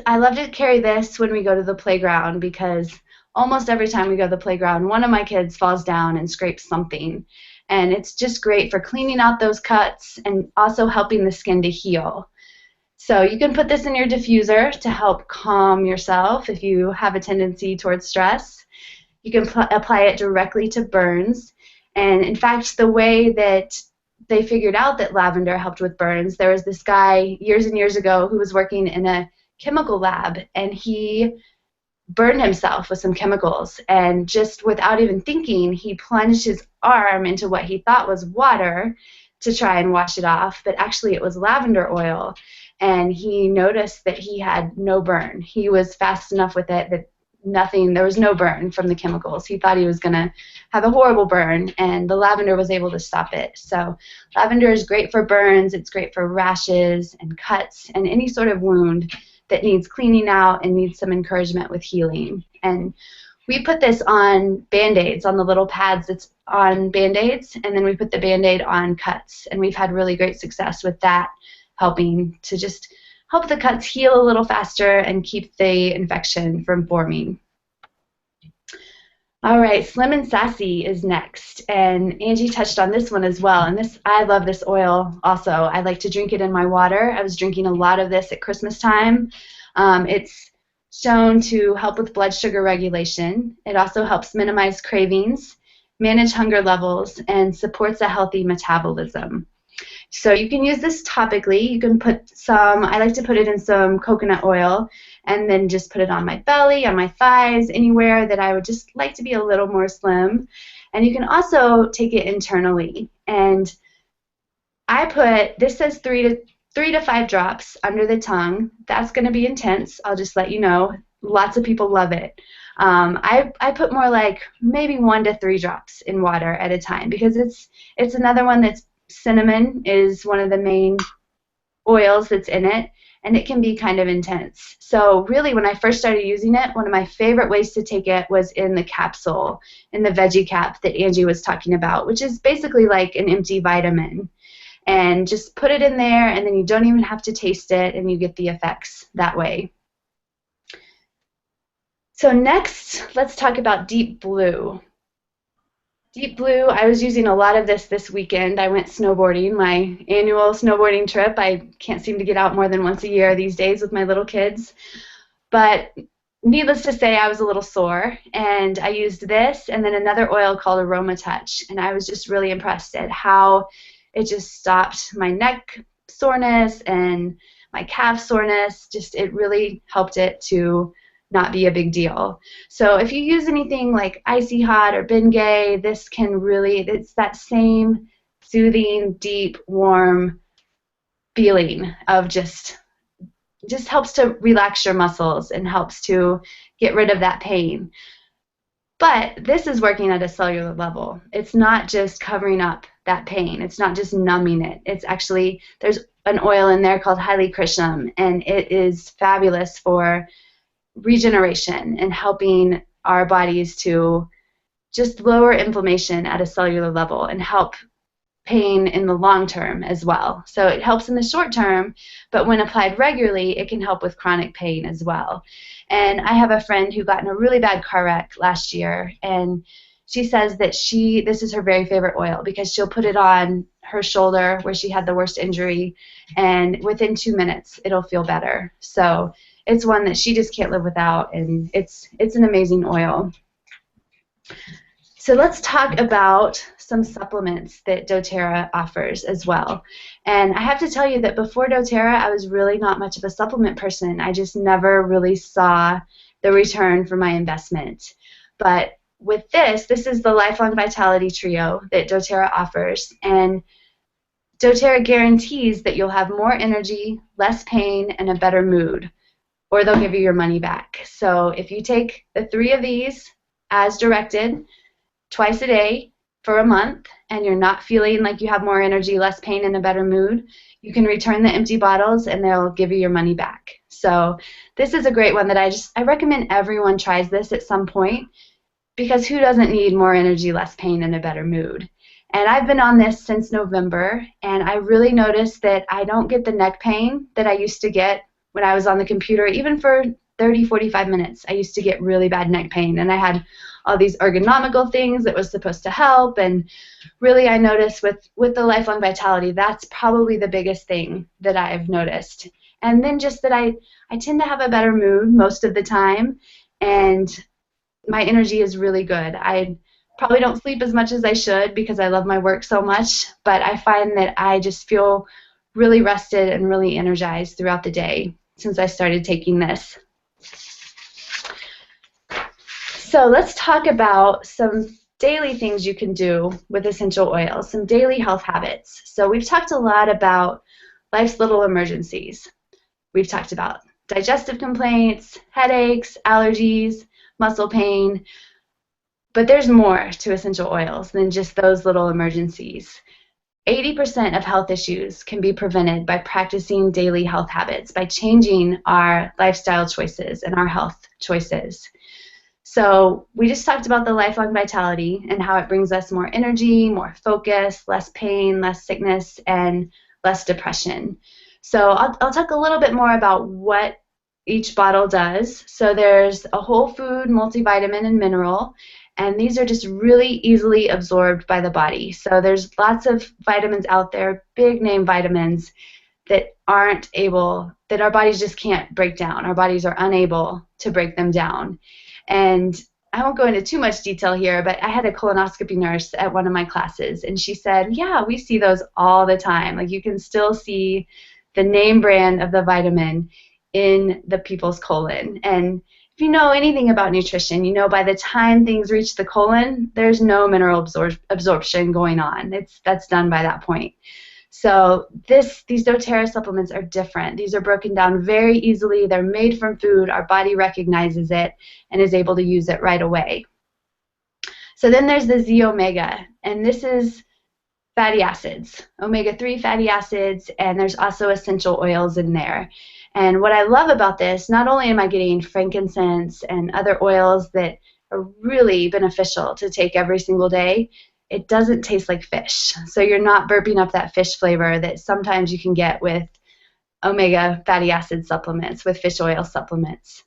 I love to carry this when we go to the playground because almost every time we go to the playground, one of my kids falls down and scrapes something. And it's just great for cleaning out those cuts and also helping the skin to heal. So you can put this in your diffuser to help calm yourself if you have a tendency towards stress. You can apply it directly to burns. And in fact, the way that they figured out that lavender helped with burns, there was this guy years and years ago who was working in a chemical lab, and he burned himself with some chemicals, and just without even thinking, he plunged his arm into what he thought was water to try and wash it off, but actually it was lavender oil, and he noticed that he had no burn. He was fast enough with it that there was no burn from the chemicals. He thought he was going to have a horrible burn, and the lavender was able to stop it. So lavender is great for burns, it's great for rashes and cuts and any sort of wound that needs cleaning out and needs some encouragement with healing. And we put this on Band-Aids, on the little pads that's on Band-Aids, and then we put the Band-Aid on cuts. And we've had really great success with that, helping to just help the cuts heal a little faster and keep the infection from forming. All right, Slim and Sassy is next, and Angie touched on this one as well. And I love this oil also. I like to drink it in my water. I was drinking a lot of this at Christmas time. It's shown to help with blood sugar regulation. It also helps minimize cravings, manage hunger levels, and supports a healthy metabolism. So you can use this topically. You can put some, I like to put it in some coconut oil and then just put it on my belly, on my thighs, anywhere that I would just like to be a little more slim. And you can also take it internally. And this says 3 to 5 drops under the tongue. That's going to be intense. I'll just let you know. Lots of people love it. I put more like maybe 1 to 3 drops in water at a time because it's another one that's cinnamon is one of the main oils that's in it, and it can be kind of intense. So really, when I first started using it, one of my favorite ways to take it was in the capsule, in the veggie cap that Angie was talking about, which is basically like an empty vitamin. And just put it in there, and then you don't even have to taste it, and you get the effects that way. So next, let's talk about Deep Blue. Deep Blue, I was using a lot of this weekend. I went snowboarding, my annual snowboarding trip. I can't seem to get out more than once a year these days with my little kids. But needless to say, I was a little sore, and I used this and then another oil called Aroma Touch, and I was just really impressed at how it just stopped my neck soreness and my calf soreness. It really helped it to not be a big deal. So if you use anything like Icy Hot or Bengay, this can really, it's that same soothing, deep, warm feeling of just helps to relax your muscles and helps to get rid of that pain. But this is working at a cellular level. It's not just covering up that pain. It's not just numbing it. It's actually, there's an oil in there called Helichrysum, and it is fabulous for regeneration and helping our bodies to just lower inflammation at a cellular level and help pain in the long term as well. So it helps in the short term, but when applied regularly, it can help with chronic pain as well. And I have a friend who got in a really bad car wreck last year, and she says that this is her very favorite oil because she'll put it on her shoulder where she had the worst injury, and within 2 minutes, it'll feel better. So it's one that she just can't live without, and it's an amazing oil. So let's talk about some supplements that doTERRA offers as well. And I have to tell you that before doTERRA, I was really not much of a supplement person. I just never really saw the return for my investment. But with this is the Lifelong Vitality Trio that doTERRA offers. And doTERRA guarantees that you'll have more energy, less pain, and a better mood, or they'll give you your money back. So if you take the 3 of these as directed, twice a day for a month, and you're not feeling like you have more energy, less pain, and a better mood, you can return the empty bottles and they'll give you your money back. So this is a great one that I recommend everyone tries this at some point, because who doesn't need more energy, less pain, and a better mood? And I've been on this since November, and I really noticed that I don't get the neck pain that I used to get when I was on the computer, even for 30, 45 minutes. I used to get really bad neck pain, and I had all these ergonomical things that was supposed to help, and really I noticed with the Lifelong Vitality, that's probably the biggest thing that I've noticed. And then just that I tend to have a better mood most of the time, and my energy is really good. I probably don't sleep as much as I should because I love my work so much, but I find that I just feel really rested and really energized throughout the day since I started taking this. So let's talk about some daily things you can do with essential oils, some daily health habits. So we've talked a lot about life's little emergencies. We've talked about digestive complaints, headaches, allergies, muscle pain, but there's more to essential oils than just those little emergencies. 80% of health issues can be prevented by practicing daily health habits, by changing our lifestyle choices and our health choices. So we just talked about the Lifelong Vitality and how it brings us more energy, more focus, less pain, less sickness, and less depression. So I'll talk a little bit more about what each bottle does. So there's a whole food, multivitamin, and mineral, and these are just really easily absorbed by the body. So there's lots of vitamins out there, big name vitamins, that our bodies just can't break down. Our bodies are unable to break them down. And I won't go into too much detail here, but I had a colonoscopy nurse at one of my classes, and she said, yeah, we see those all the time. Like, you can still see the name brand of the vitamin in the people's colon. And if you know anything about nutrition, you know by the time things reach the colon, there's no mineral absorption going on. That's done by that point. So these doTERRA supplements are different. These are broken down very easily. They're made from food. Our body recognizes it and is able to use it right away. So then there's the Z omega, and this is fatty acids, omega-3 fatty acids, and there's also essential oils in there. And what I love about this, not only am I getting frankincense and other oils that are really beneficial to take every single day, it doesn't taste like fish. So you're not burping up that fish flavor that sometimes you can get with omega fatty acid supplements, with fish oil supplements.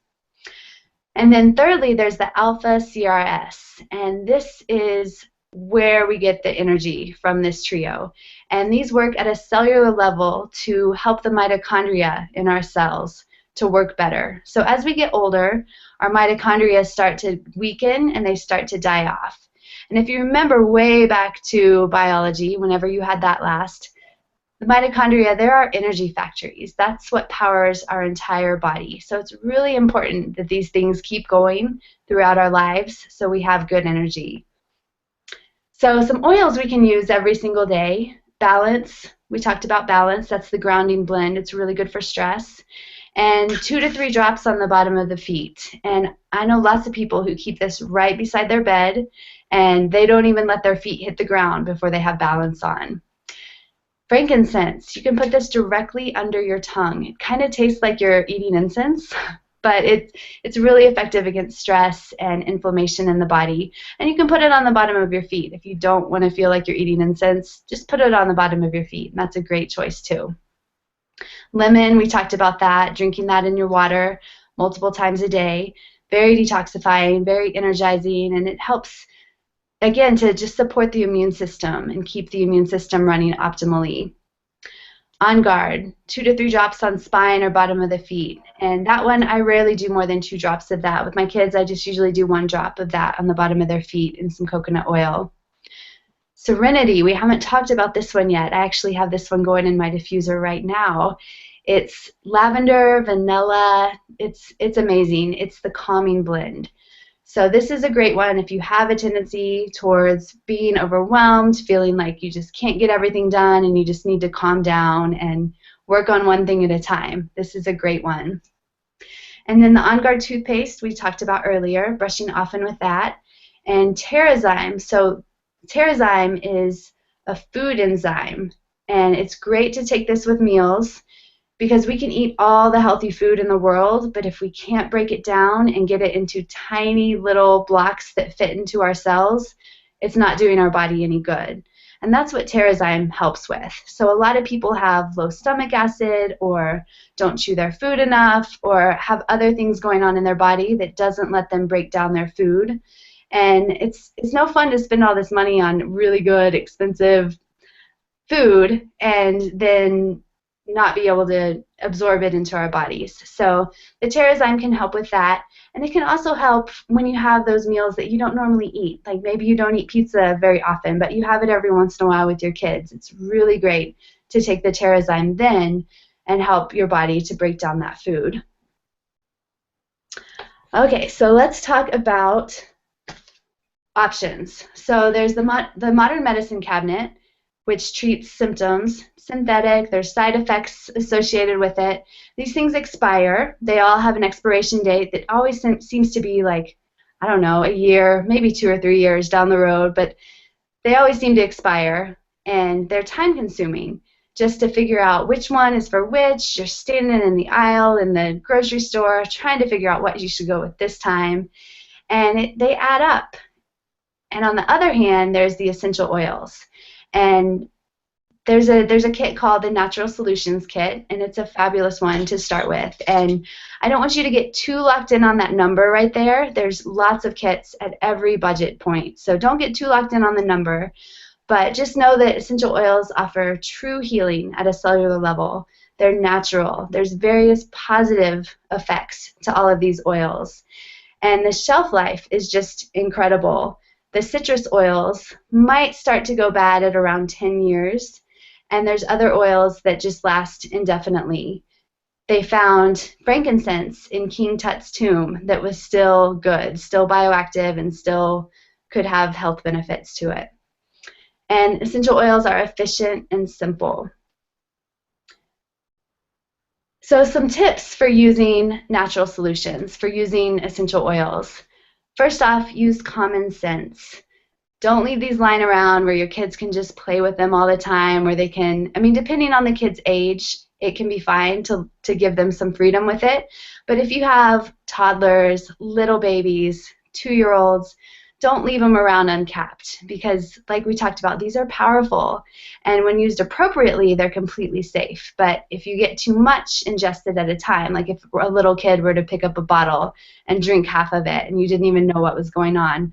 And then thirdly, there's the alpha CRS, and this is where we get the energy from this trio. And these work at a cellular level to help the mitochondria in our cells to work better. So as we get older, our mitochondria start to weaken and they start to die off. And if you remember way back to biology, whenever you had that last, the mitochondria, they're our energy factories. That's what powers our entire body. So it's really important that these things keep going throughout our lives so we have good energy. So some oils we can use every single day. Balance, we talked about balance. That's the grounding blend. It's really good for stress. And 2 to 3 drops on the bottom of the feet. And I know lots of people who keep this right beside their bed, and they don't even let their feet hit the ground before they have balance on. Frankincense, you can put this directly under your tongue. It kind of tastes like you're eating incense, but it's really effective against stress and inflammation in the body. And you can put it on the bottom of your feet. If you don't want to feel like you're eating incense, just put it on the bottom of your feet, and that's a great choice too. Lemon, we talked about that, drinking that in your water multiple times a day. Very detoxifying, very energizing, and it helps, again, to just support the immune system and keep the immune system running optimally. On guard, 2 to 3 drops on spine or bottom of the feet. And that one, I rarely do more than 2 drops of that. With my kids, I just usually do 1 drop of that on the bottom of their feet and some coconut oil. Serenity, we haven't talked about this one yet. I actually have this one going in my diffuser right now. It's lavender, vanilla. It's amazing. It's the calming blend. So this is a great one if you have a tendency towards being overwhelmed, feeling like you just can't get everything done and you just need to calm down and work on one thing at a time. This is a great one. And then the On Guard toothpaste we talked about earlier, brushing often with that. And Terrazyme. So Terrazyme is a food enzyme, and it's great to take this with meals because we can eat all the healthy food in the world, but if we can't break it down and get it into tiny little blocks that fit into our cells, it's not doing our body any good. And that's what Terrazyme helps with. So a lot of people have low stomach acid or don't chew their food enough or have other things going on in their body that doesn't let them break down their food. And it's no fun to spend all this money on really good, expensive food and then not be able to absorb it into our bodies. So the Terrazyme can help with that. And it can also help when you have those meals that you don't normally eat. Like maybe you don't eat pizza very often, but you have it every once in a while with your kids. It's really great to take the Terrazyme then and help your body to break down that food. Okay, so let's talk about options. So there's the modern medicine cabinet, which treats symptoms, synthetic, there's side effects associated with it. These things expire. They all have an expiration date that always seems to be like, I don't know, a year, maybe 2 or 3 years down the road, but they always seem to expire, and they're time consuming just to figure out which one is for which. You're standing in the aisle in the grocery store trying to figure out what you should go with this time, and they add up. And on the other hand, there's the essential oils. And there's a kit called the Natural Solutions Kit, and it's a fabulous one to start with. And I don't want you to get too locked in on that number right there. There's lots of kits at every budget point, so don't get too locked in on the number. But just know that essential oils offer true healing at a cellular level. They're natural. There's various positive effects to all of these oils. And the shelf life is just incredible. The citrus oils might start to go bad at around 10 years, and there's other oils that just last indefinitely. They found frankincense in King Tut's tomb that was still good, still bioactive, and still could have health benefits to it. And essential oils are efficient and simple. So some tips for using natural solutions, for using essential oils. First off, use common sense. Don't leave these lying around where your kids can just play with them all the time, where they can, I mean, depending on the kid's age, it can be fine to give them some freedom with it. But if you have toddlers, little babies, 2-year-olds, don't leave them around uncapped because, like we talked about, these are powerful. And when used appropriately, they're completely safe. But if you get too much ingested at a time, like if a little kid were to pick up a bottle and drink half of it and you didn't even know what was going on,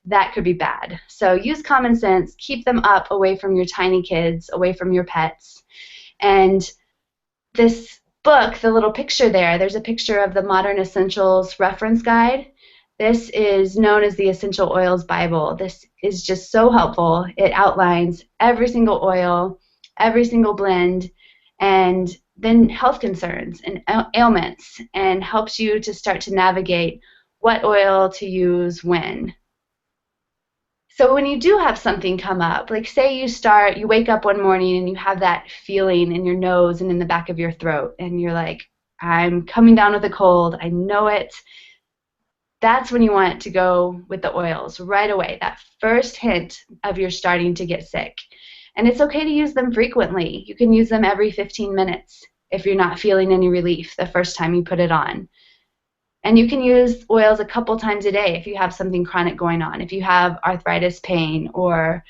that could be bad. So use common sense. Keep them up away from your tiny kids, away from your pets. And this book, the little picture there's a picture of the Modern Essentials Reference Guide. This is known as the Essential Oils Bible. This is just so helpful. It outlines every single oil, every single blend, and then health concerns and ailments, and helps you to start to navigate what oil to use when. So when you do have something come up, like say you wake up one morning and you have that feeling in your nose and in the back of your throat, and you're like, I'm coming down with a cold, I know it. That's when you want to go with the oils right away, that first hint of you're starting to get sick. And it's okay to use them frequently. You can use them every 15 minutes if you're not feeling any relief the first time you put it on. And you can use oils a couple times a day if you have something chronic going on, if you have arthritis pain or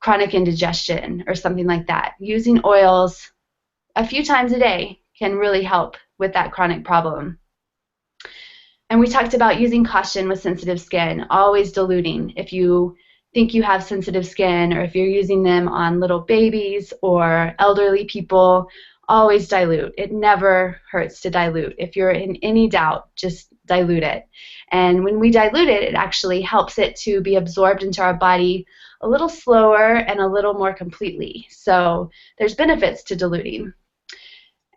chronic indigestion or something like that. Using oils a few times a day can really help with that chronic problem. And we talked about using caution with sensitive skin, always diluting. If you think you have sensitive skin, or if you're using them on little babies or elderly people, always dilute. It never hurts to dilute. If you're in any doubt, just dilute it. And when we dilute it, it actually helps it to be absorbed into our body a little slower and a little more completely. So there's benefits to diluting.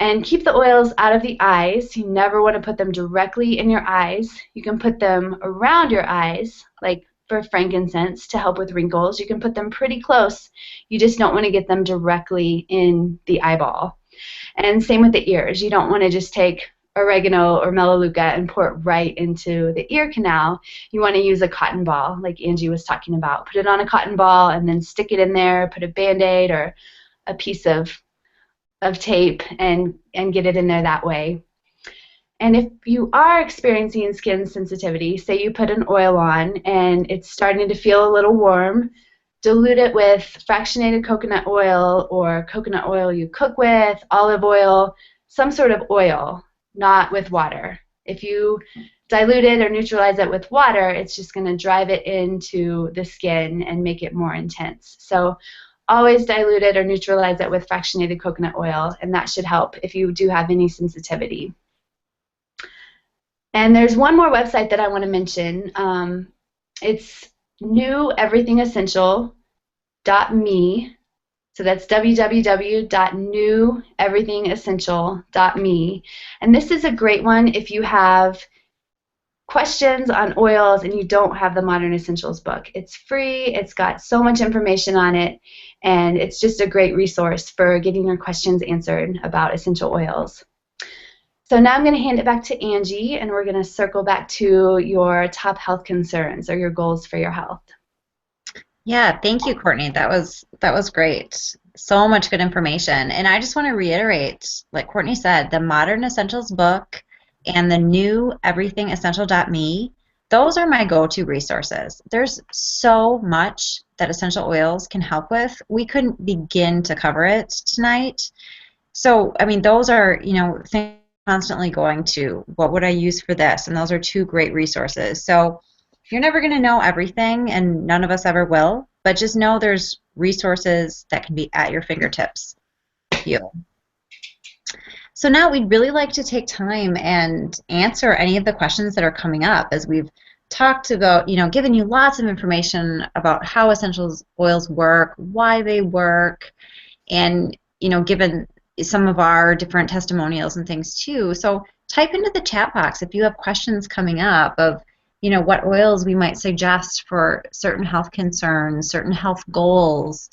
And keep the oils out of the eyes. You never want to put them directly in your eyes. You can put them around your eyes, like for frankincense to help with wrinkles. You can put them pretty close. You just don't want to get them directly in the eyeball. And same with the ears. You don't want to just take oregano or melaleuca and pour it right into the ear canal. You want to use a cotton ball, like Angie was talking about. Put it on a cotton ball and then stick it in there, put a Band-Aid or a piece of tape and get it in there that way. And if you are experiencing skin sensitivity, say you put an oil on and it's starting to feel a little warm, dilute it with fractionated coconut oil or coconut oil you cook with, olive oil, some sort of oil, not with water. If you dilute it or neutralize it with water, it's just going to drive it into the skin and make it more intense. So always dilute it or neutralize it with fractionated coconut oil, and that should help if you do have any sensitivity. And there's one more website that I want to mention. It's neweverythingessential.me. So that's www.neweverythingessential.me. And this is a great one if you have questions on oils and you don't have the Modern Essentials book. It's free, it's got so much information on it, and it's just a great resource for getting your questions answered about essential oils. So now I'm going to hand it back to Angie, and we're going to circle back to your top health concerns or your goals for your health. Yeah, thank you, Courtney. That was great. So much good information. And I just want to reiterate, like Courtney said, the Modern Essentials book and the new everythingessential.me, those are my go-to resources. There's so much that essential oils can help with. We couldn't begin to cover it tonight. So, I mean, those are, things constantly going to, what would I use for this? And those are two great resources. So you're never going to know everything, and none of us ever will, but just know there's resources that can be at your fingertips. You. So now we'd really like to take time and answer any of the questions that are coming up as we've talked about, given you lots of information about how essential oils work, why they work, and, given some of our different testimonials and things too. So type into the chat box if you have questions coming up of, what oils we might suggest for certain health concerns, certain health goals,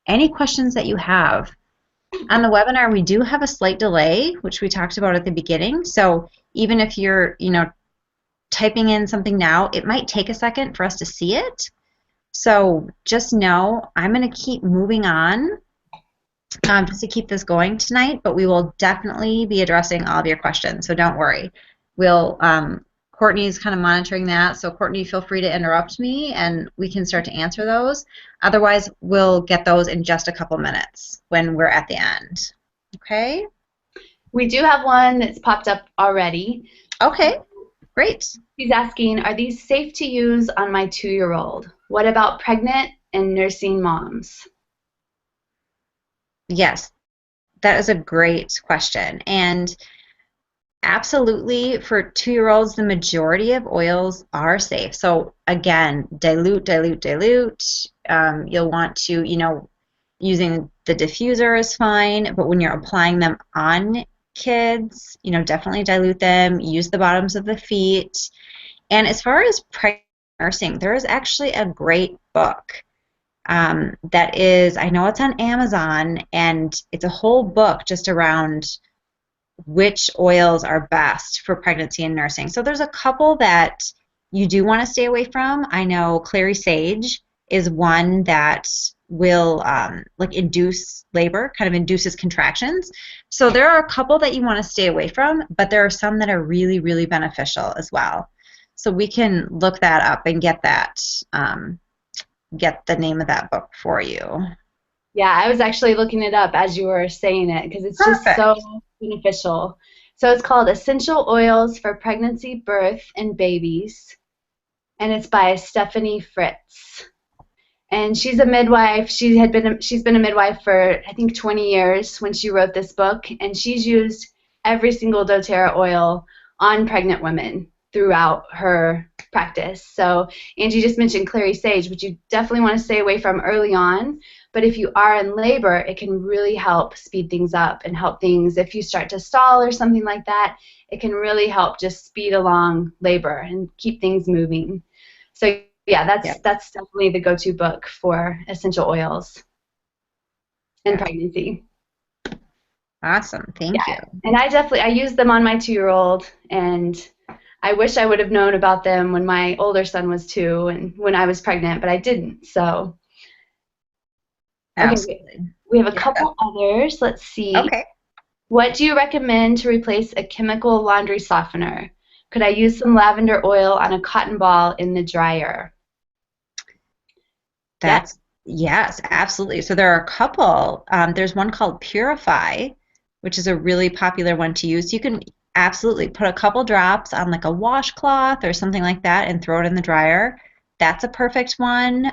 any questions that you have. On the webinar, we do have a slight delay, which we talked about at the beginning. So even if you're, typing in something now, it might take a second for us to see it. So just know I'm going to keep moving on just to keep this going tonight, but we will definitely be addressing all of your questions, so don't worry. Courtney's kind of monitoring that, so Courtney, feel free to interrupt me and we can start to answer those. Otherwise, we'll get those in just a couple minutes when we're at the end. Okay? We do have one that's popped up already. Okay, great. He's asking, are these safe to use on my 2-year-old? What about pregnant and nursing moms? Yes, that is a great question. And absolutely, for 2-year-olds, the majority of oils are safe. So again, dilute, dilute, dilute. You'll want to, using the diffuser is fine, but when you're applying them on kids, definitely dilute them. Use the bottoms of the feet. And as far as pregnant nursing, there is actually a great book that is, I know it's on Amazon, and it's a whole book just around which oils are best for pregnancy and nursing. So there's a couple that you do want to stay away from. I know clary sage is one that will induce labor, kind of induces contractions. So there are a couple that you want to stay away from, but there are some that are really, really beneficial as well. So we can look that up and get the name of that book for you. Yeah, I was actually looking it up as you were saying it because it's Perfect. just so beneficial. So it's called Essential Oils for Pregnancy, Birth, and Babies, and it's by Stephanie Fritz. And she's a midwife. She's been a midwife for I think 20 years when she wrote this book, and she's used every single doTERRA oil on pregnant women throughout her practice. So Angie just mentioned clary sage, which you definitely want to stay away from early on. But if you are in labor, it can really help speed things up and help things. If you start to stall or something like that, it can really help just speed along labor and keep things moving. So yeah, Yeah. that's definitely the go-to book for essential oils in Yeah. pregnancy. Awesome. Thank you. Yeah, and I use them on my 2-year-old, and I wish I would have known about them when my older son was 2 and when I was pregnant, but I didn't. So okay, Absolutely. we have a Yeah. couple others. Let's see. Okay. What do you recommend to replace a chemical laundry softener? Could I use some lavender oil on a cotton ball in the dryer? Yeah. That's yes, absolutely. So there are a couple. There's one called Purify, which is a really popular one to use. You can absolutely put a couple drops on like a washcloth or something like that and throw it in the dryer. That's a perfect one.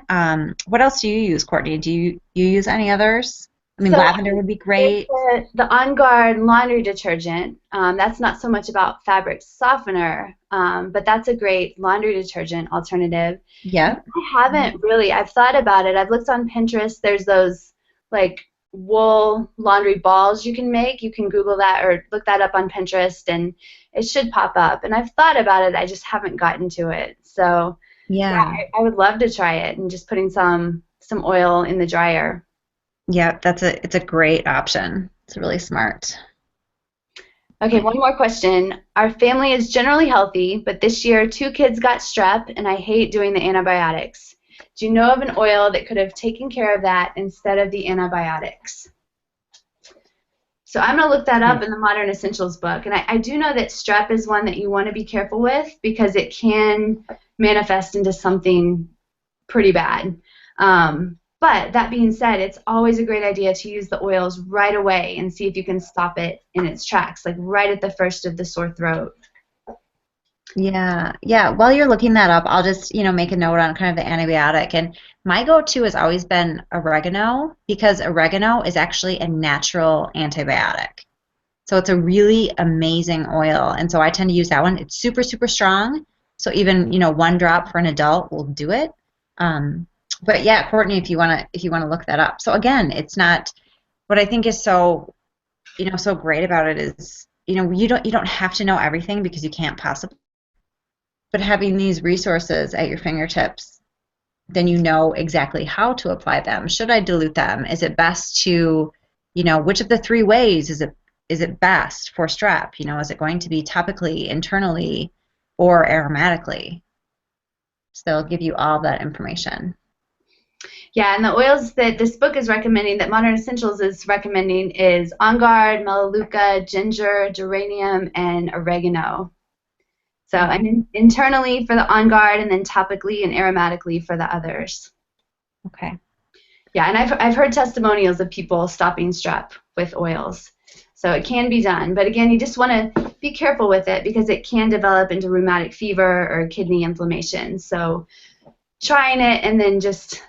What else do you use, Courtney? Do you use any others? I mean, So lavender would be there's great. the On Guard laundry detergent. That's not so much about fabric softener, but that's a great laundry detergent alternative. Yep. I haven't really. I've thought about it. I've looked on Pinterest. There's those like wool laundry balls you can make. You can Google that or look that up on Pinterest, and it should pop up. And I've thought about it. I just haven't gotten to it. So yeah, Yeah. I would love to try it and just putting some oil in the dryer. Yeah, it's a great option. It's really smart. Okay, one more question. Our family is generally healthy, but this year 2 kids got strep, and I hate doing the antibiotics. Do you know of an oil that could have taken care of that instead of the antibiotics? So I'm going to look that up in the Modern Essentials book. And I do know that strep is one that you want to be careful with because it can manifest into something pretty bad. But that being said, it's always a great idea to use the oils right away and see if you can stop it in its tracks, like right at the first of the sore throat. Yeah, yeah. While you're looking that up, I'll just, make a note on kind of the antibiotic. And my go-to has always been oregano because oregano is actually a natural antibiotic. So it's a really amazing oil. And so I tend to use that one. It's super, super strong. So even, one drop for an adult will do it. But yeah, Courtney, if you want to look that up. So again, it's not what I think is so, so great about it is, you don't have to know everything because you can't possibly. But having these resources at your fingertips, then you know exactly how to apply them. Should I dilute them? Is it best to, which of the three ways is it best for strep? Is it going to be topically, internally, or aromatically? So they'll give you all that information. Yeah, and the oils that this book is recommending, that Modern Essentials is recommending, is On Guard, Melaleuca, ginger, geranium, and oregano. So, and internally for the On Guard, and then topically and aromatically for the others. Okay. Yeah, and I've heard testimonials of people stopping strep with oils. So it can be done. But again, you just want to be careful with it because it can develop into rheumatic fever or kidney inflammation. So trying it and then just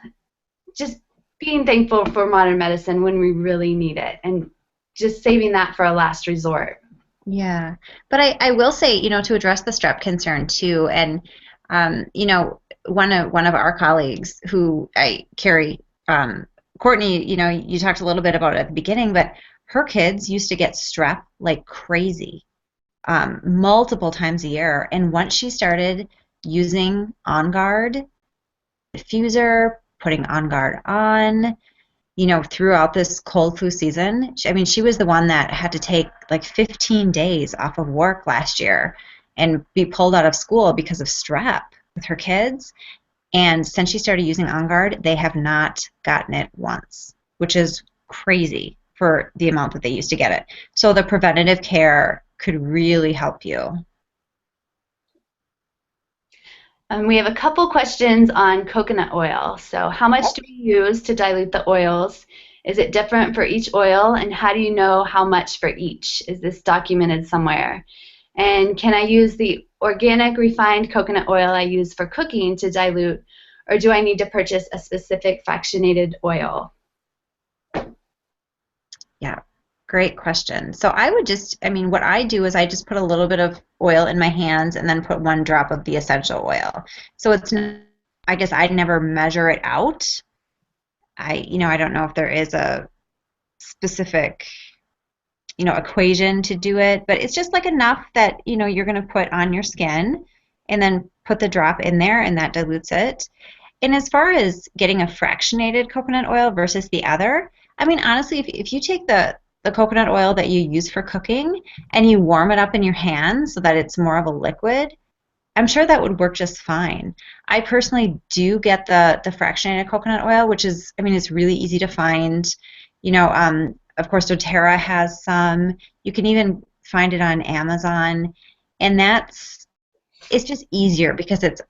being thankful for modern medicine when we really need it and just saving that for a last resort. Yeah. But I will say, to address the strep concern too, and one of our colleagues who Carrie, Courtney, you talked a little bit about it at the beginning, but her kids used to get strep like crazy, multiple times a year. And once she started using On Guard diffuser, putting On Guard on, throughout this cold flu season. I mean, she was the one that had to take like 15 days off of work last year and be pulled out of school because of strep with her kids. And since she started using On Guard, they have not gotten it once, which is crazy for the amount that they used to get it. So the preventative care could really help you. We have a couple questions on coconut oil. So how much do we use to dilute the oils? Is it different for each oil? And how do you know how much for each? Is this documented somewhere? And can I use the organic refined coconut oil I use for cooking to dilute? or do I need to purchase a specific fractionated oil? Yeah, great question. So I would just, I mean, what I do is I just put a little bit of oil in my hands and then put 1 drop of the essential oil. So it's, I guess I'd never measure it out. I don't know if there is a specific, equation to do it, but it's just like enough that, you're going to put on your skin and then put the drop in there and that dilutes it. And as far as getting a fractionated coconut oil versus the other, I mean, honestly, if you take the coconut oil that you use for cooking and you warm it up in your hands so that it's more of a liquid, I'm sure that would work just fine. I personally do get the fractionated coconut oil, which is, I mean, it's really easy to find. Of course, doTERRA has some. You can even find it on Amazon, and it's just easier because it's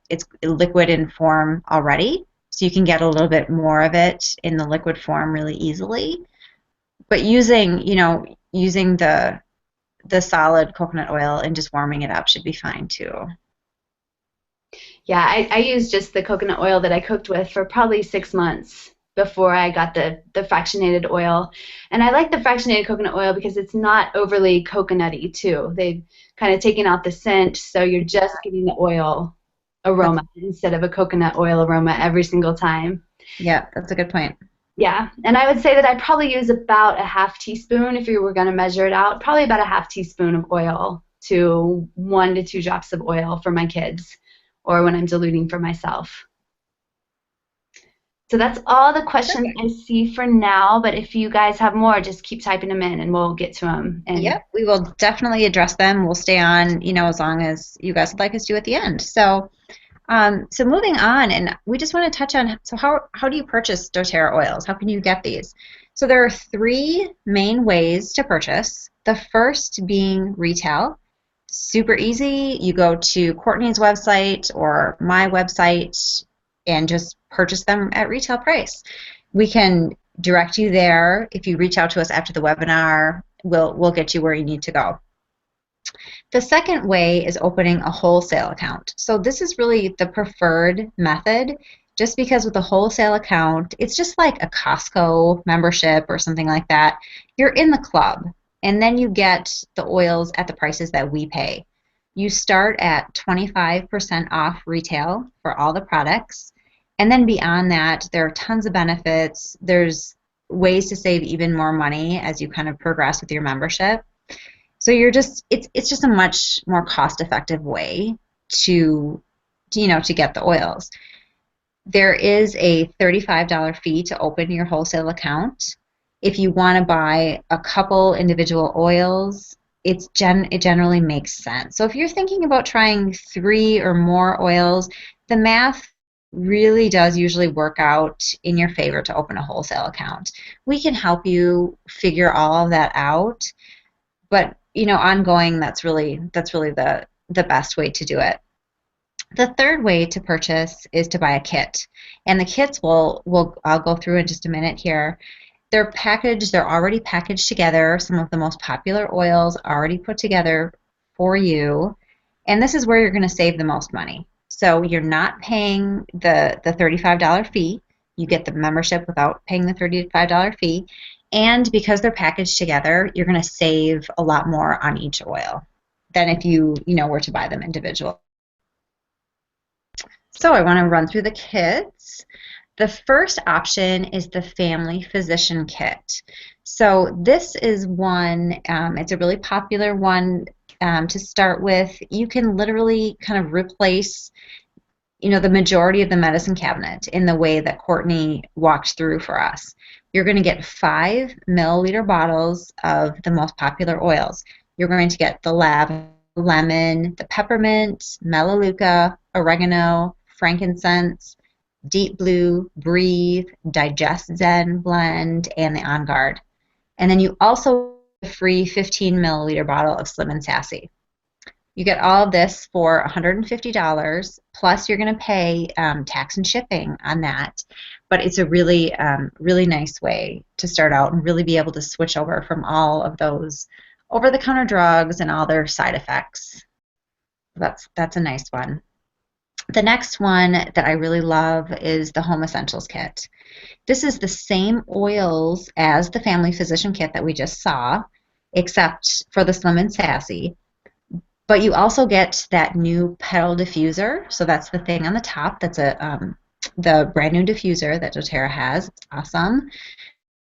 liquid in form already, so you can get a little bit more of it in the liquid form really easily. But using the solid coconut oil and just warming it up should be fine too. Yeah, I used just the coconut oil that I cooked with for probably 6 months before I got the fractionated oil. And I like the fractionated coconut oil because it's not overly coconutty too. They've kind of taken out the scent, so you're just getting the oil That's aroma instead of a coconut oil aroma every single time. Yeah, that's a good point. Yeah, and I would say that I probably use about a half teaspoon if you were going to measure it out, probably about a half teaspoon of oil to 1 to 2 drops of oil for my kids or when I'm diluting for myself. So that's all the questions Perfect. I see for now, but if you guys have more, just keep typing them in and we'll get to them. And Yep, we will definitely address them. We'll stay on, as long as you guys would like us to at the end. So moving on, and we just want to touch on, so how do you purchase doTERRA oils? How can you get these? So there are 3 main ways to purchase. The first being retail. Super easy. You go to Courtney's website or my website and just purchase them at retail price. We can direct you there. If you reach out to us after the webinar, we'll get you where you need to go. The second way is opening a wholesale account. So this is really the preferred method, just because with a wholesale account, it's just like a Costco membership or something like that. You're in the club, and then you get the oils at the prices that we pay. You start at 25% off retail for all the products, and then beyond that, there are tons of benefits. There's ways to save even more money as you kind of progress with your membership. So it's just a much more cost-effective way to get the oils. There is a $35 fee to open your wholesale account. If you want to buy a couple individual oils, it generally makes sense. So if you're thinking about trying 3 or more oils, the math really does usually work out in your favor to open a wholesale account. We can help you figure all of that out, but ongoing, that's really the best way to do it. The third way to purchase is to buy a kit, and the kits will I'll go through in just a minute here. They're already packaged together, some of the most popular oils already put together for you, and this is where you're going to save the most money. So you're not paying the $35 fee. You get the membership without paying the $35 fee. And because they're packaged together, you're going to save a lot more on each oil than if you were to buy them individually. So I want to run through the kits. The first option is the Family Physician Kit. So this is one, it's a really popular one to start with. You can literally kind of replace the majority of the medicine cabinet in the way that Courtney walked through for us. You're going to get 5 milliliter bottles of the most popular oils. You're going to get the lemon, the peppermint, melaleuca, oregano, frankincense, deep blue, breathe, digest zen blend, and the on guard. And then you also get a free 15 milliliter bottle of Slim and Sassy. You get all of this for $150, plus you're going to pay tax and shipping on that. But it's a really nice way to start out and really be able to switch over from all of those over-the-counter drugs and all their side effects. That's a nice one. The next one that I really love is the Home Essentials Kit. This is the same oils as the Family Physician Kit that we just saw, except for the Slim and Sassy. But you also get that new petal diffuser. So that's the thing on the top. That's the brand new diffuser that doTERRA has. It's awesome.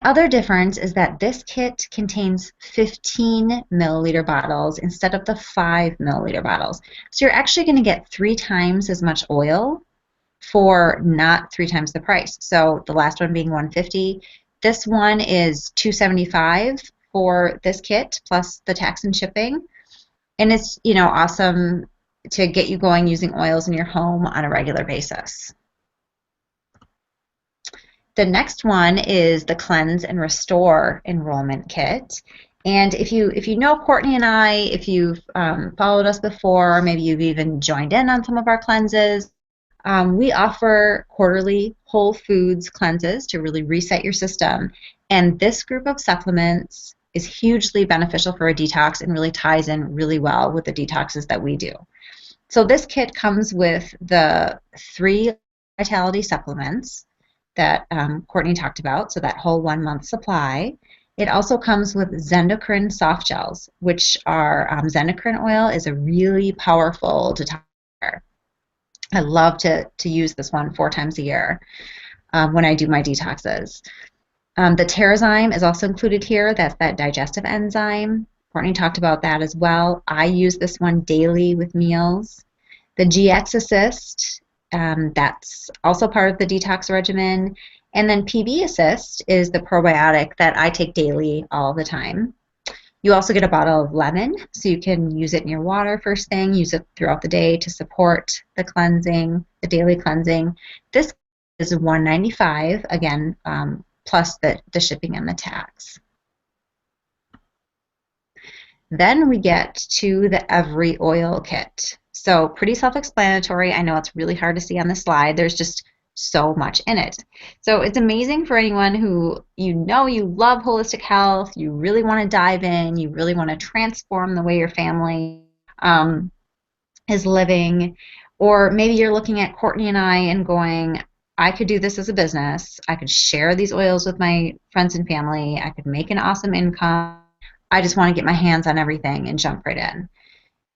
Other difference is that this kit contains 15 milliliter bottles instead of the 5 milliliter bottles. So you're actually going to get 3 times as much oil for not 3 times the price. So the last one being 150. This one is 275 for this kit plus the tax and shipping. And it's, awesome to get you going using oils in your home on a regular basis. The next one is the Cleanse and Restore Enrollment Kit. And if you know Courtney and I, if you've followed us before, or maybe you've even joined in on some of our cleanses, we offer quarterly whole foods cleanses to really reset your system. And this group of supplements is hugely beneficial for a detox and really ties in really well with the detoxes that we do. So this kit comes with the 3 vitality supplements that Courtney talked about, so that whole 1 month supply. It also comes with Zendocrine soft gels, which are Zendocrine oil is a really powerful detoxifier. I love to use this one 4 times a year when I do my detoxes. The Terrazyme is also included here. That's that digestive enzyme. Courtney talked about that as well. I use this one daily with meals. The GX Assist, that's also part of the detox regimen. And then PB Assist is the probiotic that I take daily all the time. You also get a bottle of lemon, so you can use it in your water first thing, use it throughout the day to support the cleansing, the daily cleansing. This is $195, again, plus the shipping and the tax. Then we get to the Every Oil Kit. So pretty self-explanatory. I know it's really hard to see on the slide. There's just so much in it. So it's amazing for anyone who you love holistic health, you really want to dive in, you really want to transform the way your family is living, or maybe you're looking at Courtney and I and going, I could do this as a business. I could share these oils with my friends and family. I could make an awesome income. I just want to get my hands on everything and jump right in.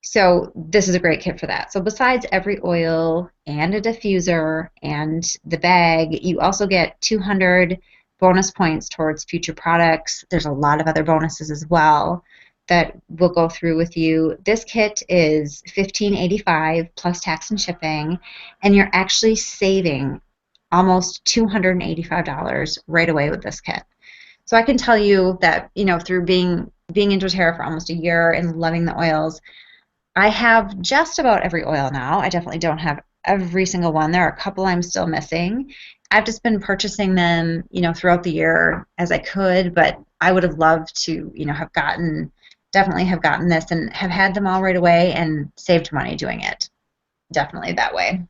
So this is a great kit for that. So besides every oil and a diffuser and the bag, you also get 200 bonus points towards future products. There's a lot of other bonuses as well that we'll go through with you. This kit is $15.85 plus tax and shipping, and you're actually saving almost $285 right away with this kit. So I can tell you that, through being in doTERRA for almost a year and loving the oils, I have just about every oil now. I definitely don't have every single one. There are a couple I'm still missing. I've just been purchasing them, throughout the year as I could, but I would have loved to, definitely have gotten this and have had them all right away and saved money doing it. Definitely that way.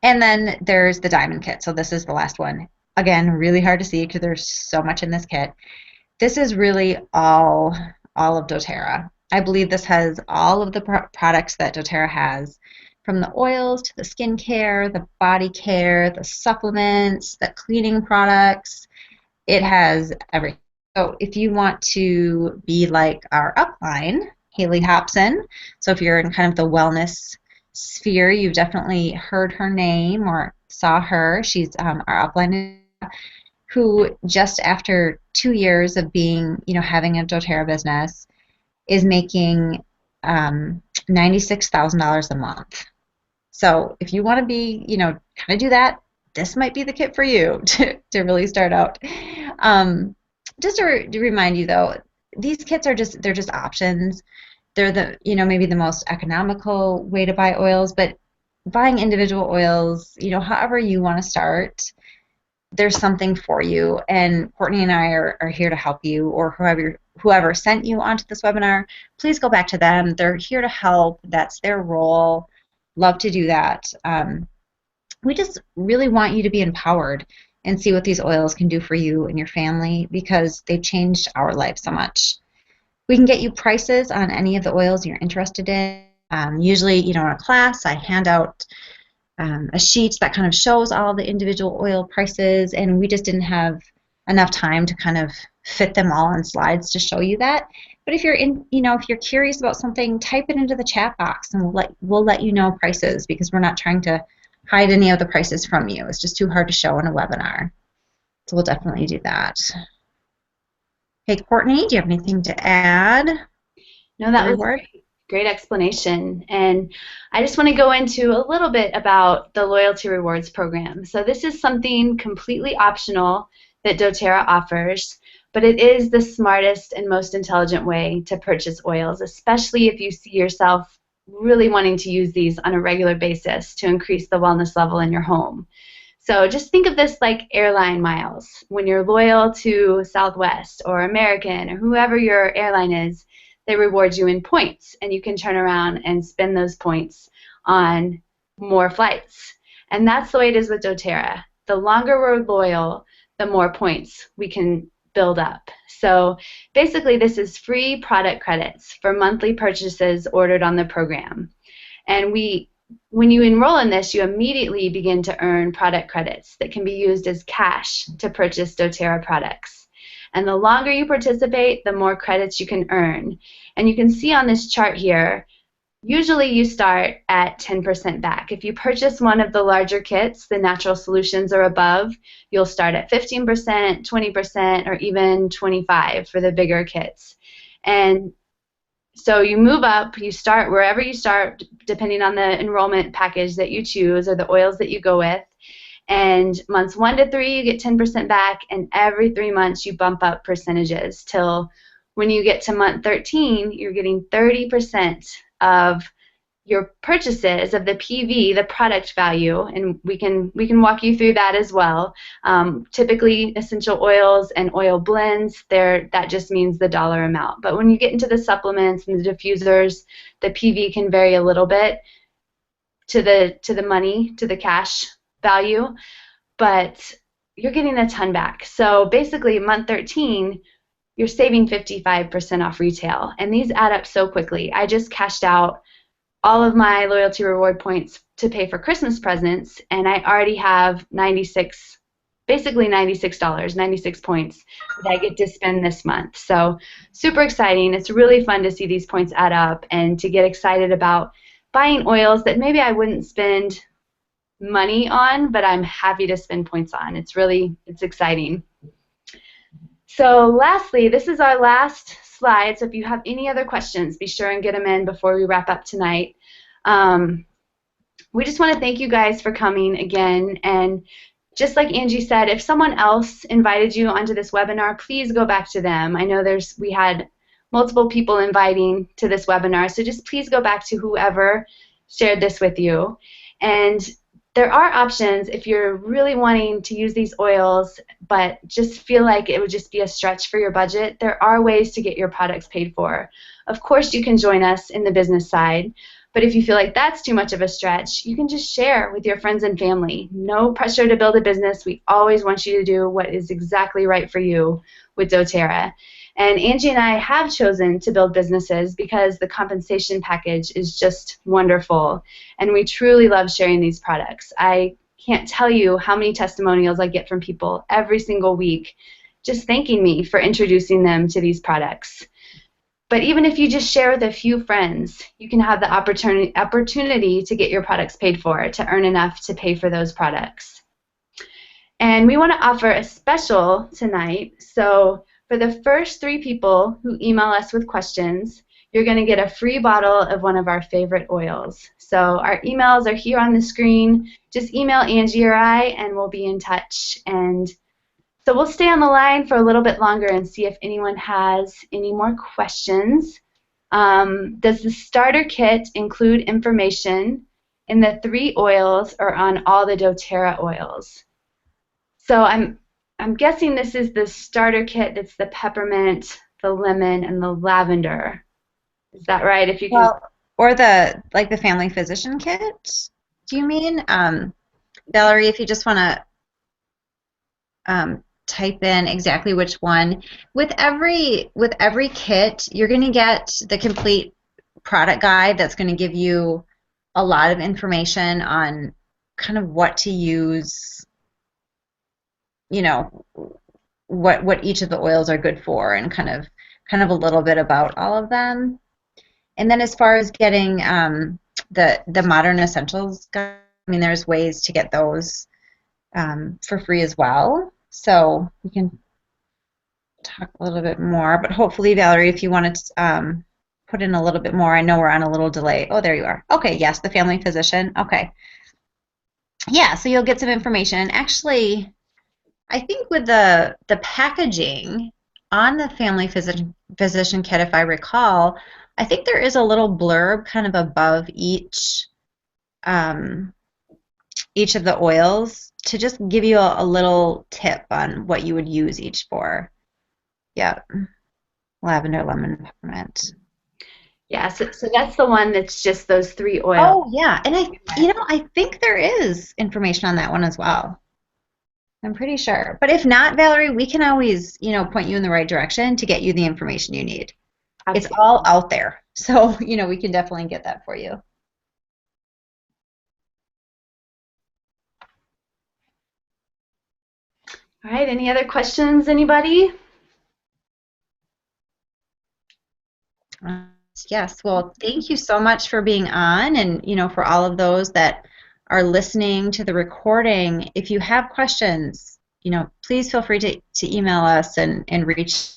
And then there's the diamond kit. So this is the last one. Again, really hard to see because there's so much in this kit. This is really all of doTERRA. I believe this has all of the products that doTERRA has, from the oils to the skincare, the body care, the supplements, the cleaning products. It has everything. So if you want to be like our upline, Haley Hobson, so if you're in kind of the wellness sphere, you've definitely heard her name or saw her. She's our upline, who just after 2 years of being, having a doTERRA business, is making $96,000 a month. So if you want to be, kind of do that, this might be the kit for you to really start out. Just to remind you though, these kits they're just options. They're maybe the most economical way to buy oils, but buying individual oils, however you want to start, there's something for you. And Courtney and I are here to help you, or whoever sent you onto this webinar, please go back to them. They're here to help. That's their role. Love to do that. We just really want you to be empowered and see what these oils can do for you and your family, because they've changed our life so much. We can get you prices on any of the oils you're interested in. Usually, in a class, I hand out a sheet that kind of shows all the individual oil prices, and we just didn't have enough time to kind of fit them all on slides to show you that. But if you're curious about something, type it into the chat box, and we'll let you know prices because we're not trying to hide any of the prices from you. It's just too hard to show in a webinar. So we'll definitely do that. Hey, Courtney, do you have anything to add? No, The that was reward? great explanation. And I just want to go into a little bit about the loyalty rewards program. So this is something completely optional that doTERRA offers, but it is the smartest and most intelligent way to purchase oils, especially if you see yourself really wanting to use these on a regular basis to increase the wellness level in your home. So just think of this like airline miles. When you're loyal to Southwest or American or whoever your airline is, they reward you in points, and you can turn around and spend those points on more flights. And that's the way it is with doTERRA. The longer we're loyal, the more points we can build up. So basically, this is free product credits for monthly purchases ordered on the program. And when you enroll in this, you immediately begin to earn product credits that can be used as cash to purchase doTERRA products. And the longer you participate, the more credits you can earn. And you can see on this chart here, usually you start at 10% back. If you purchase one of the larger kits, the natural solutions or above, you'll start at 15%, 20%, or even 25% for the bigger kits. And so you move up, you start wherever you start, depending on the enrollment package that you choose or the oils that you go with. And months 1 to 3, you get 10% back, and every 3 months you bump up percentages till when you get to month 13, you're getting 30% of your purchases of the PV, the product value, and we can walk you through that as well. Typically, essential oils and oil blends, that just means the dollar amount. But when you get into the supplements and the diffusers, the PV can vary a little bit to the money, to the cash value, but you're getting a ton back. So basically, month 13, you're saving 55% off retail, and these add up so quickly. I just cashed out all of my loyalty reward points to pay for Christmas presents, and I already have basically $96, 96 points that I get to spend this month. So super exciting. It's really fun to see these points add up and to get excited about buying oils that maybe I wouldn't spend money on, but I'm happy to spend points on. It's exciting. So lastly, this is our last slide. So if you have any other questions, be sure and get them in before we wrap up tonight. We just want to thank you guys for coming again. And just like Angie said, if someone else invited you onto this webinar, please go back to them. I know we had multiple people inviting to this webinar, so just please go back to whoever shared this with you. And there are options if you're really wanting to use these oils but just feel like it would just be a stretch for your budget. There are ways to get your products paid for. Of course, you can join us in the business side, but if you feel like that's too much of a stretch, you can just share with your friends and family. No pressure to build a business. We always want you to do what is exactly right for you with doTERRA. And Angie and I have chosen to build businesses because the compensation package is just wonderful, and we truly love sharing these products. I can't tell you how many testimonials I get from people every single week just thanking me for introducing them to these products. But even if you just share with a few friends, you can have the opportunity to get your products paid for, to earn enough to pay for those products. And we want to offer a special tonight. So for the first 3 people who email us with questions, you're going to get a free bottle of one of our favorite oils. So our emails are here on the screen. Just email Angie or I, and we'll be in touch. And so we'll stay on the line for a little bit longer and see if anyone has any more questions. Does the starter kit include information in the 3 oils or on all the doTERRA oils? So I'm guessing this is the starter kit that's the peppermint, the lemon, and the lavender. Is that right? If you can. Well, or the family physician kit, do you mean? Valerie, if you just want to type in exactly which one. With every kit, you're going to get the complete product guide that's going to give you a lot of information on kind of what to use, you know, what each of the oils are good for, and kind of a little bit about all of them. And then as far as getting the modern essentials guide, I mean, there's ways to get those for free as well. So we can talk a little bit more, but hopefully, Valerie, if you wanted to put in a little bit more, I know we're on a little delay. Oh, there you are. Okay, yes, the family physician. Okay. Yeah, so you'll get some information. And actually, I think with the packaging on the family physician kit, if I recall, I think there is a little blurb kind of above um, each of the oils to just give you a little tip on what you would use each for. Yeah, lavender, lemon, peppermint. Yeah, so that's the one that's just those three oils. Oh, yeah, and I think there is information on that one as well. I'm pretty sure. But if not, Valerie, we can always, point you in the right direction to get you the information you need. It's Absolutely. all out there. So, we can definitely get that for you. All right, any other questions, anybody? Uh, Yes. Well, thank you so much for being on, and, for all of those that are listening to the recording. If you have questions, please feel free to email us and reach.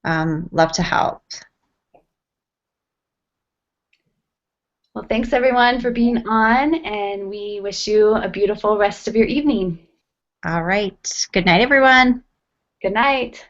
Love to help. Well, thanks everyone for being on, and we wish you a beautiful rest of your evening. All right. Good night, everyone. Good night.